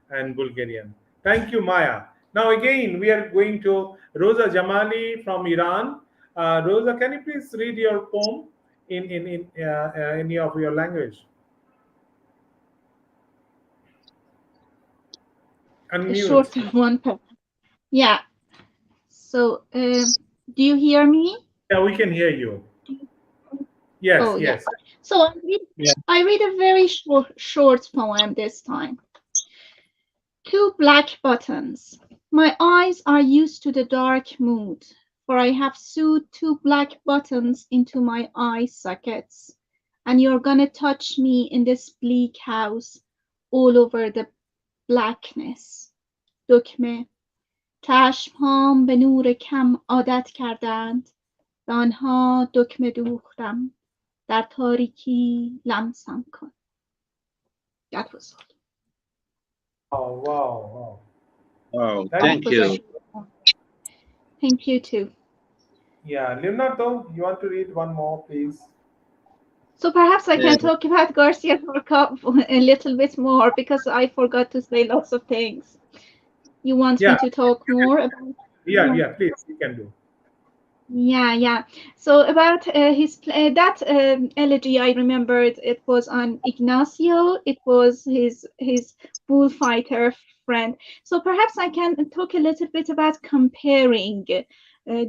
and Bulgarian. Thank you, Maya. Now, again, we are going to Rosa Jamali from Iran. Rosa, can you please read your poem in any of your language? A Unmute. short one. Yeah. So, do you hear me? Yeah, we can hear you. Yes, Oh, yeah. yes. So Yeah. I read a very short poem this time. 2 black buttons. My eyes are used to the dark mood, for I have sewed 2 black buttons into my eye sockets, and you're gonna touch me in this bleak house all over the blackness. دکمه چشمهام به نور کم عادت کردند به آنها دکمه دوختم در تاریکی لمسم کن. That was all. Oh, wow, wow. Oh, That That thank is was you. all. Thank you too. Yeah, Leonardo, you want to read one more, please? So perhaps I Uh, can talk about Garcia Lorca a little bit more because I forgot to say lots of things. You want me Yeah, to talk more about? yeah, Yeah. yeah. Please, you can do. Yeah, yeah. So about that elegy, I remembered it was on Ignacio. It was his bullfighter friend. So perhaps I can talk a little bit about comparing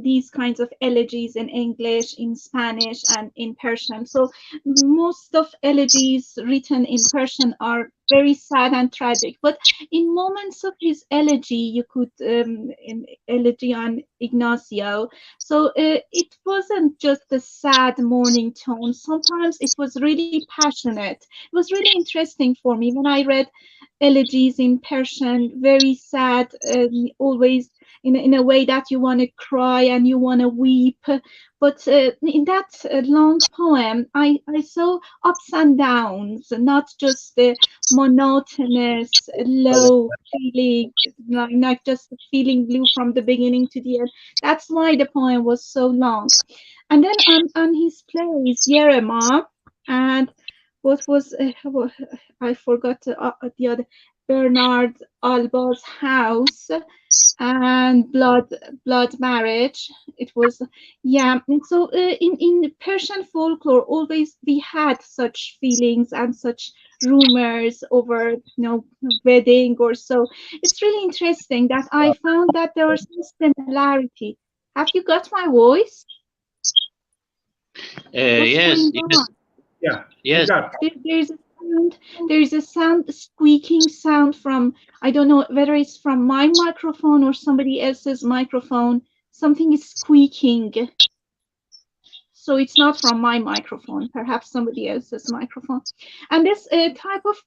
these kinds of elegies in English, in Spanish, and in Persian. So most of elegies written in Persian are very sad and tragic, but in moments of his elegy, you could in elegy on Ignacio. So it wasn't just a sad mourning tone. Sometimes it was really passionate. It was really interesting for me when I read elegies in Persian, very sad, always in a way that you want to cry and you want to weep. But in that long poem, I saw ups and downs, not just the monotonous, low feeling, like just the feeling blue from the beginning to the end. That's why the poem was so long. And then on his plays, Yerema and what was I forgot the other Bernard Alba's house and blood marriage. It was yeah. And so in Persian folklore, always we had such feelings and such rumors over wedding or so. It's really interesting that I found that there was some similarity. Have you got my voice? What's yes, going yes, on? Yeah, we yes. got. There's a sound, there's a sound, squeaking sound from, I don't know whether it's from my microphone or somebody else's microphone. Something is squeaking. So it's not from my microphone, perhaps somebody else's microphone. And this type of,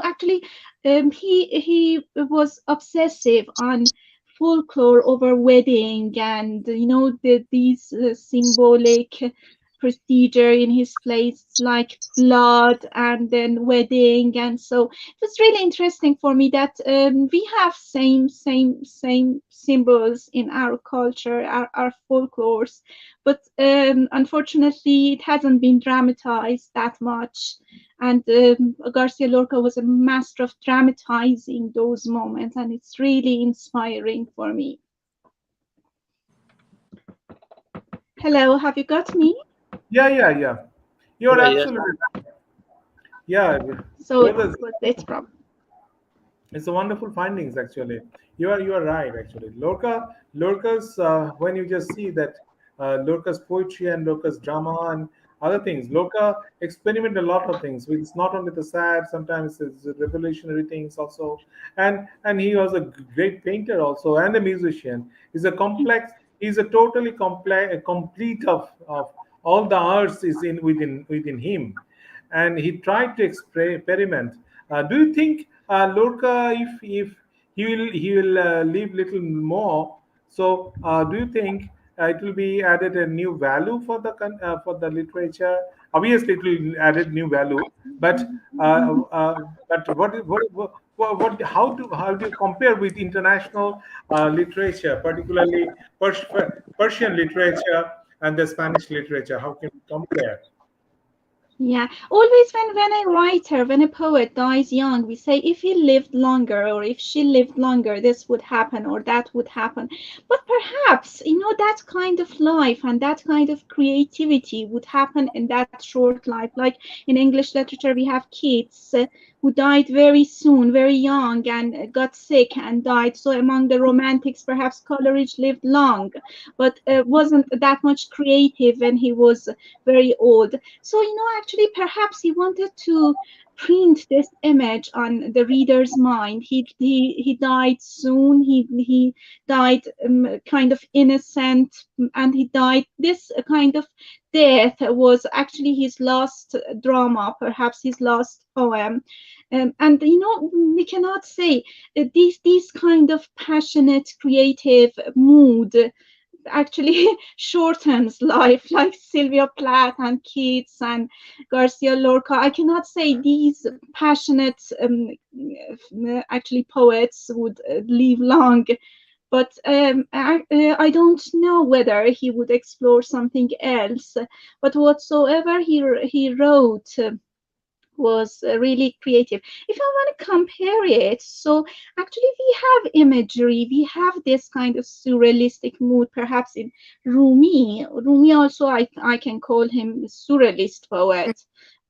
actually, he was obsessive on folklore over wedding and, these symbolic procedure in his plays like blood and then wedding. And so it was really interesting for me that we have same symbols in our culture, our folklores, but unfortunately it hasn't been dramatized that much. And Garcia Lorca was a master of dramatizing those moments, and it's really inspiring for me. Hello, have you got me? Yeah, yeah, yeah. You're Yeah, yeah. absolutely right. Yeah, So it those was its problem. it's a wonderful findings actually. You are right actually. Lorca's when you just see that Lorca's poetry and Lorca's drama and other things. Lorca experiment a lot of things. It's not only the sad, sometimes it's revolutionary things also. And he was a great painter also and a musician. He's a complex. He's a totally complex, complete of all the arts is in within him, and he tried to experiment. Do you think Lorca, if he will leave little more? So do you think it will be added a new value for for the literature? Obviously, it will added new value, but how do you compare with international literature, particularly Persian literature and the Spanish literature? How can we compare? Yeah, always when a poet dies young, we say if he lived longer or if she lived longer, this would happen or that would happen. But perhaps, that kind of life and that kind of creativity would happen in that short life. Like in English literature, we have Keats who died very soon, very young, and got sick and died. So among the romantics, perhaps Coleridge lived long, but wasn't that much creative when he was very old. So, actually, perhaps he wanted to print this image on the reader's mind. He died soon. He died kind of innocent, and he died. This kind of death was actually his last drama, perhaps his last poem. And you know, we cannot say these kind of passionate, creative mood actually shortens life, like Sylvia Plath and Keats and Garcia Lorca. I cannot say these passionate, actually poets would live long, but I don't know whether he would explore something else. But whatsoever he wrote was really creative. If I want to compare it, so actually we have imagery, we have this kind of surrealistic mood, perhaps in Rumi. Rumi also, I can call him a surrealist poet.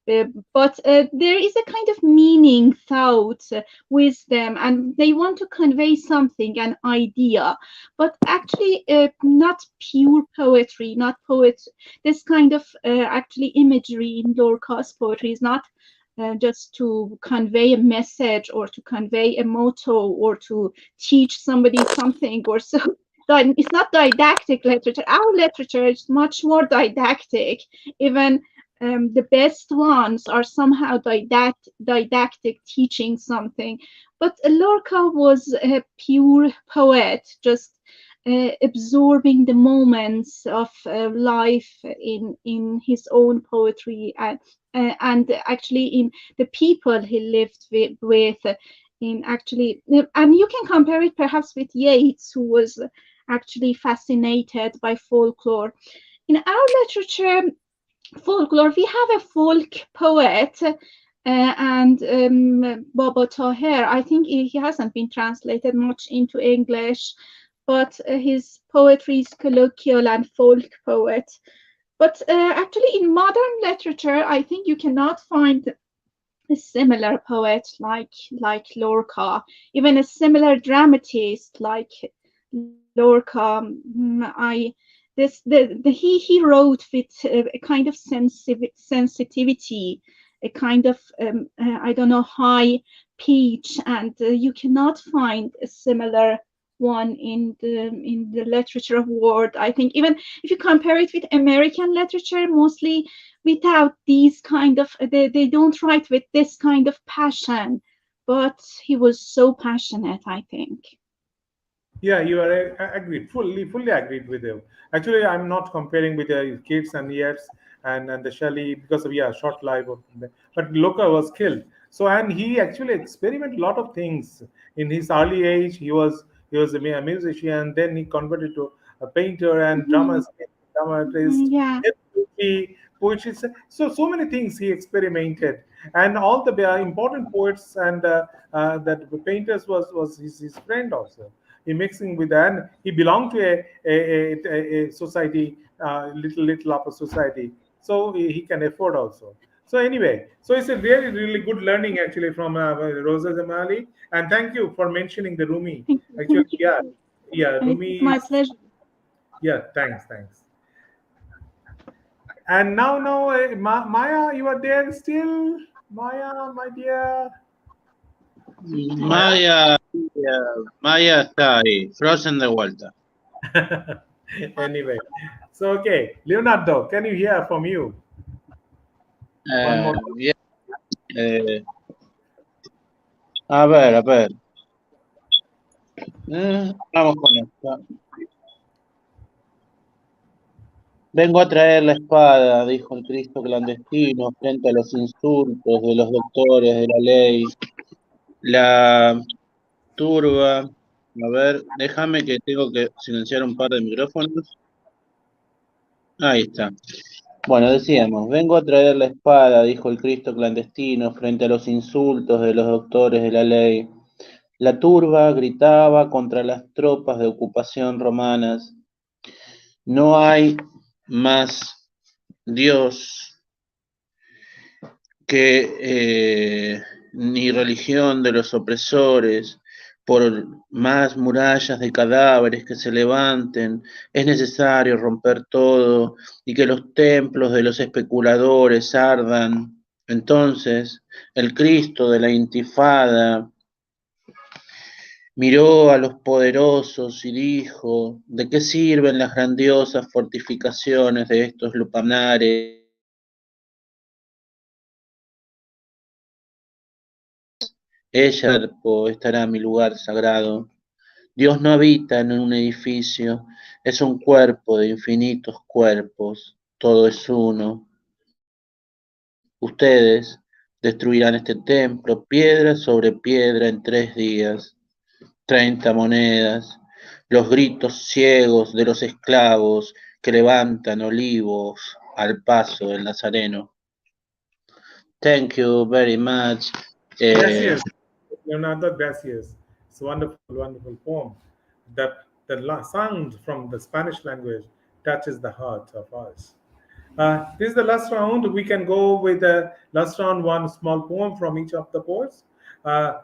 But there is a kind of meaning, thought, wisdom, and they want to convey something, an idea, but actually not pure poetry, not poets. This kind of actually imagery in Lorca's poetry is not just to convey a message or to convey a motto or to teach somebody something or so. It's not didactic literature. Our literature is much more didactic. Even the best ones are somehow didactic, teaching something. But Lorca was a pure poet, just absorbing the moments of life in his own poetry, and actually in the people he lived with in actually, and you can compare it perhaps with Yeats, who was actually fascinated by folklore. In our literature, folklore, we have a folk poet, and Baba Taher. I think he hasn't been translated much into English, but his poetry is colloquial and folk poet. But actually, in modern literature, I think you cannot find a similar poet like Lorca, even a similar dramatist like Lorca. He wrote with a kind of sensitivity, a kind of I don't know, high pitch, and you cannot find a similar one in the literature of world. I think even if you compare it with American literature, mostly without these kind of they don't write with this kind of passion, but he was so passionate, I think. Yeah, you are agreed, fully agreed with you. Actually, I'm not comparing with the kids and years and the Shelley because of short life of but Loka was killed. So and he actually experimented a lot of things in his early age. He was a musician. Then he converted to a painter and Mhm. dramatist, Yeah. poetry. So many things he experimented, and all the important poets and that painters was his friend also. He mixing with, and he belonged to a society, little upper society, so he can afford also. So anyway, so it's a really good learning actually from Rosa Zamali, and thank you for mentioning the Rumi. Thank you. Actually, yeah, It Rumi was my is, pleasure. yeah. Thanks. And now, Maya, you are there still, Maya, my dear, Maya. Maya, Maya está ahí, Frozen de vuelta. Anyway, so okay, Leonardo, can you hear from you? One more. Bien, eh, a ver. Vamos con esto. Vengo a traer la espada, dijo el Cristo clandestino, frente a los insultos de los doctores de la ley. La turba. A ver, déjame que tengo que silenciar un par de micrófonos. Ahí está. Bueno, decíamos, vengo a traer la espada, dijo el Cristo clandestino, frente a los insultos de los doctores de la ley. La turba gritaba contra las tropas de ocupación romanas. No hay más Dios que ni religión de los opresores. Por más murallas de cadáveres que se levanten, es necesario romper todo y que los templos de los especuladores ardan. Entonces, el Cristo de la Intifada miró a los poderosos y dijo: ¿de qué sirven las grandiosas fortificaciones de estos lupanares? Ella estará mi lugar sagrado. Dios no habita en un edificio, es un cuerpo de infinitos cuerpos, todo es uno. Ustedes destruirán este templo piedra sobre piedra en 3 días. 30 monedas, los gritos ciegos de los esclavos que levantan olivos al paso del Nazareno. Thank you very much. Eh, Gracias, Leonardo, gracias. It's a wonderful, wonderful poem. The sound from the Spanish language touches the heart of us. This is the last round. We can go with the last round, one small poem from each of the poets. Uh,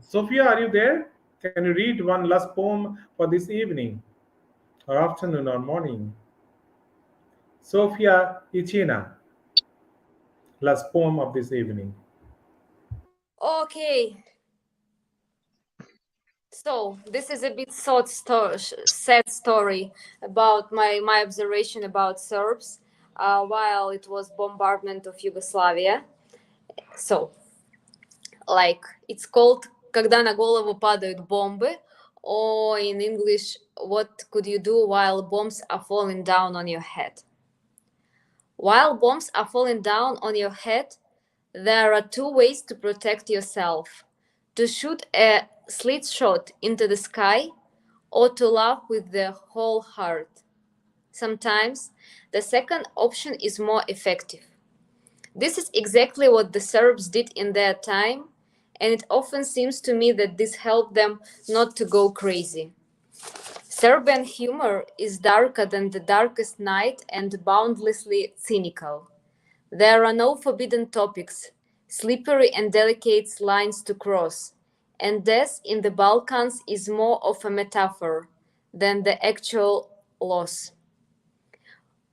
Sophia, are you there? Can you read one last poem for this evening, or afternoon, or morning? Sophia Ichina, last poem of this evening. Okay, so this is a bit sad story about my observation about Serbs while it was bombardment of Yugoslavia. So, like it's called "Когда на голову падают бомбы," or in English, "What could you do while bombs are falling down on your head?" While bombs are falling down on your head, there are two ways to protect yourself: to shoot a slit shot into the sky or to laugh with the whole heart. Sometimes the second option is more effective. This is exactly what the Serbs did in their time, and it often seems to me that this helped them not to go crazy. Serbian humor is darker than the darkest night and boundlessly cynical. There are no forbidden topics, slippery and delicate lines to cross, and death in the Balkans is more of a metaphor than the actual loss.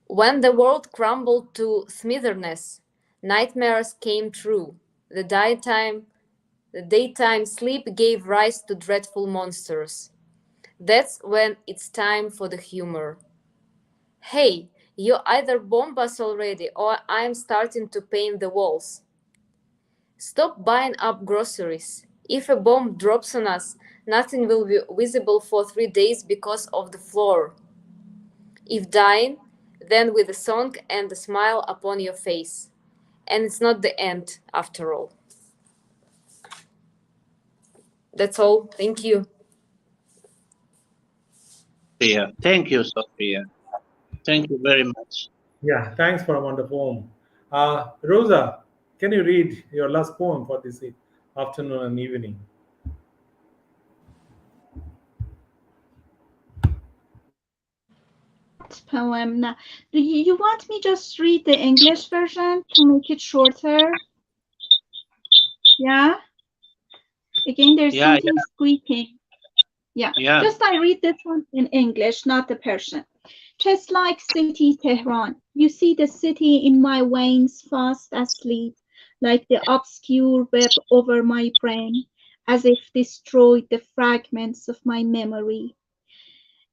When the world crumbled to smithereens, nightmares came true. The daytime sleep gave rise to dreadful monsters. That's when it's time for the humor. Hey, you either bomb us already or I'm starting to paint the walls. Stop buying up groceries. If a bomb drops on us, nothing will be visible for 3 days because of the floor. If dying, then with a song and a smile upon your face. And it's not the end, after all. That's all. Thank you. Sophia. Thank you, Sophia. Thank you very much. Yeah, thanks for a wonderful poem. Rosa, can you read your last poem for this afternoon and evening? What poem now? Do you want me just read the English version to make it shorter? Yeah? Again, there's Yeah, something squeaking. Yeah, yeah, just I read this one in English, not the Persian. Just like city Tehran, you see the city in my veins fast asleep, like the obscure web over my brain, as if destroyed the fragments of my memory.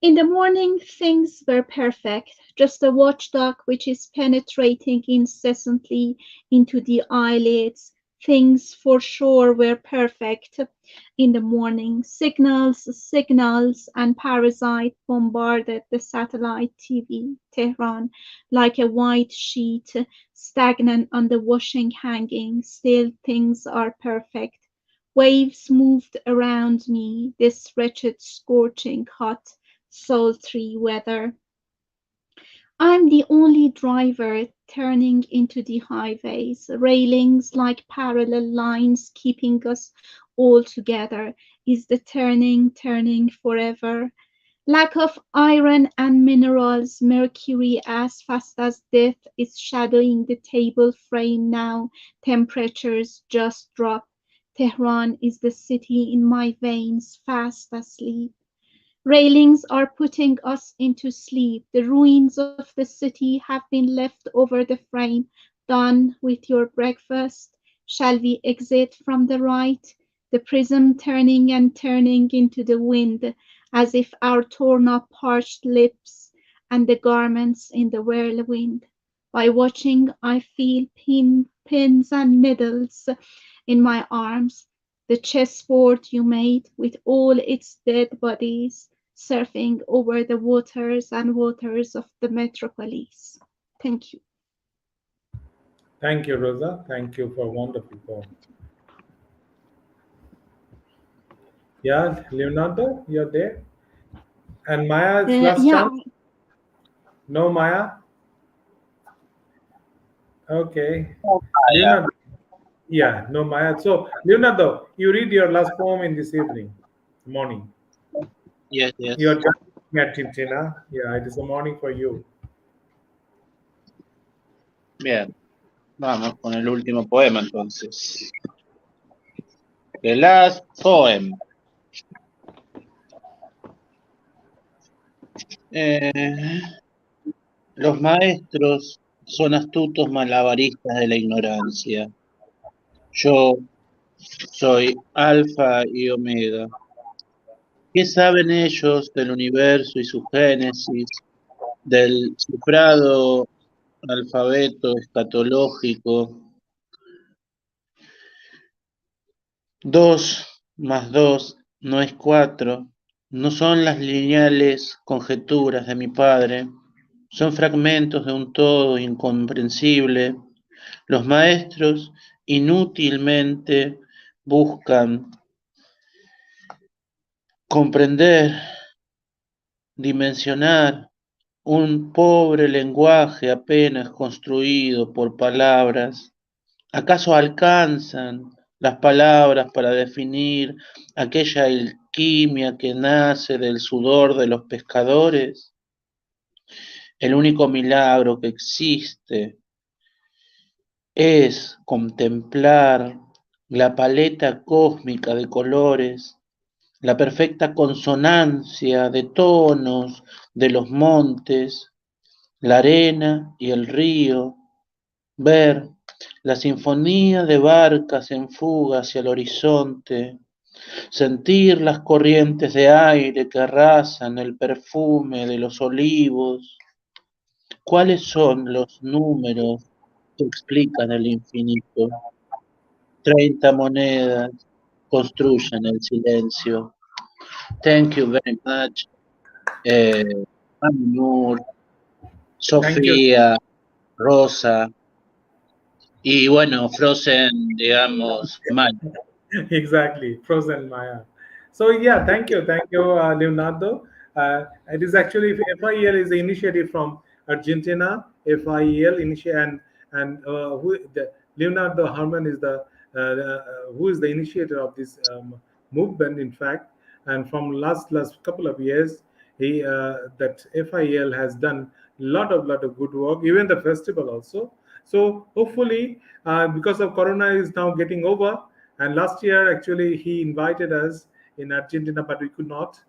In the morning things were perfect, just a watchdog which is penetrating incessantly into the eyelids. Things for sure were perfect in the morning. Signals, and parasite bombarded the satellite TV, Tehran, like a white sheet, stagnant on the washing hanging. Still things are perfect. Waves moved around me, this wretched, scorching hot sultry weather. I'm the only driver turning into the highways, railings like parallel lines keeping us all together. Is the turning forever? Lack of iron and minerals, mercury as fast as death is shadowing the table frame now. Temperatures just drop. Tehran is the city in my veins, fast asleep. Railings are putting us into sleep. The ruins of the city have been left over the frame. done with your breakfast? Shall we exit from the right, the prism turning and turning into the wind, as if our torn up parched lips and the garments in the whirlwind? By watching, I feel pins and needles in my arms, the chessboard you made with all its dead bodies surfing over the waters and waters of the metropolis. Thank you. Thank you, Rosa. Thank you for a wonderful poem. Yeah, Leonardo, you're there. And Maya, it's last Yeah, chance. No, Maya. Okay, Yeah. Leonardo. Yeah, no, Maya. So, Leonardo, you read your last poem in this evening, morning. Yes, You're yes. just at Tintina. Yeah, it is a morning for you. Bien, vamos con el último poema entonces. The last poem. Eh, los maestros son astutos malabaristas de la ignorancia. Yo soy alfa y omega. ¿Qué saben ellos del universo y su génesis, del cifrado alfabeto escatológico? 2 más 2 no es 4. No son las lineales conjeturas de mi padre. Son fragmentos de un todo incomprensible. Los maestros inútilmente buscan comprender, dimensionar un pobre lenguaje apenas construido por palabras. ¿Acaso alcanzan las palabras para definir aquella alquimia que nace del sudor de los pescadores? El único milagro que existe es contemplar la paleta cósmica de colores, la perfecta consonancia de tonos de los montes, la arena y el río, ver la sinfonía de barcas en fuga hacia el horizonte, sentir las corrientes de aire que arrasan el perfume de los olivos. ¿Cuáles son los números que explican el infinito? 30 monedas construyen el silencio. Thank you very much. Eh, Nur, Thank you. Sofía, Rosa y bueno, Frozen, digamos, mal. Exactly, frozen Maya. So yeah, thank you, Leonardo. It is actually FIEL is the initiative from Argentina. FIEL initiative and Leonardo Herman is who is the initiator of this movement. In fact, and from last couple of years, he that FIEL has done lot of good work. Even the festival also. So hopefully, because of Corona is now getting over, and last year, actually, he invited us in Argentina, but we could not.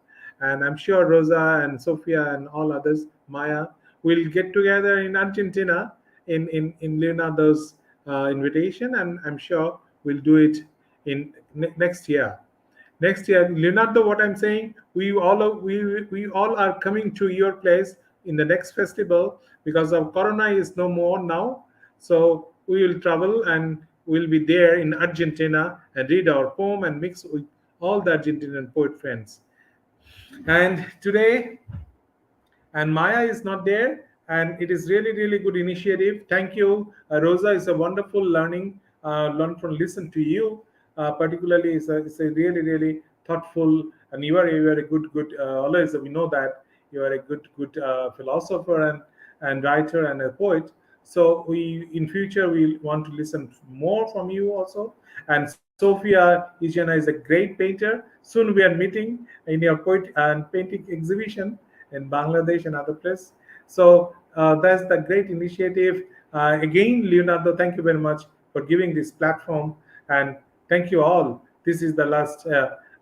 And I'm sure Rosa and Sofia and all others, Maya, will get together in Argentina in Leonardo's invitation, and I'm sure we'll do it in next year. Next year, Leonardo, what I'm saying, we all are coming to your place in the next festival because of Corona is no more now. So we will travel and we'll be there in Argentina and read our poem and mix with all the Argentinian poet friends. And today, and Maya is not there, and it is really good initiative. Thank you, Rosa. It's a wonderful learn from listen to you. Particularly, it's a really thoughtful, and you are a good. Always we know that you are a good philosopher and writer and a poet. So we in future we want to listen more from you also. And Sophia Ijana is a great painter. Soon we are meeting in your poet and painting exhibition in Bangladesh and other place. So that's the great initiative. Again, Leonardo, thank you very much for giving this platform, and thank you all. This is the last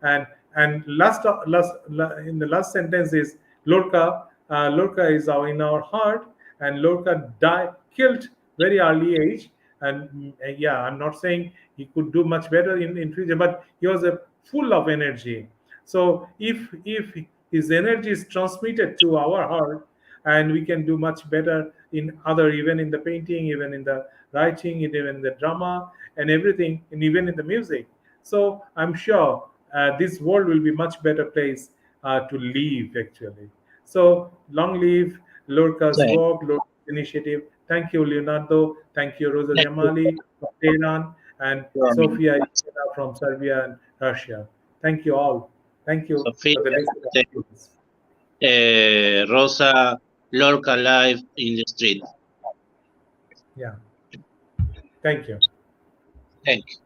and in the last sentence is Lorca. Lorca is in our heart, and Lorca died killed very early age. And yeah, I'm not saying he could do much better in future, but he was full of energy. So if his energy is transmitted to our heart, and we can do much better in other, even in the painting, even in the writing, even in the drama and everything, and even in the music. So I'm sure this world will be much better place to live actually. So long live Lorca's Sí. work, Lorca's initiative. Thank you, Leonardo. Thank you, Rosa Thank you Jamali from Tehran, and for me, Sofia Isela from Serbia and Russia. Thank you all. Thank you Sophia. for the listening Thank audience. Rosa, Lorca live in the street. Yeah. Thank you. Thank you.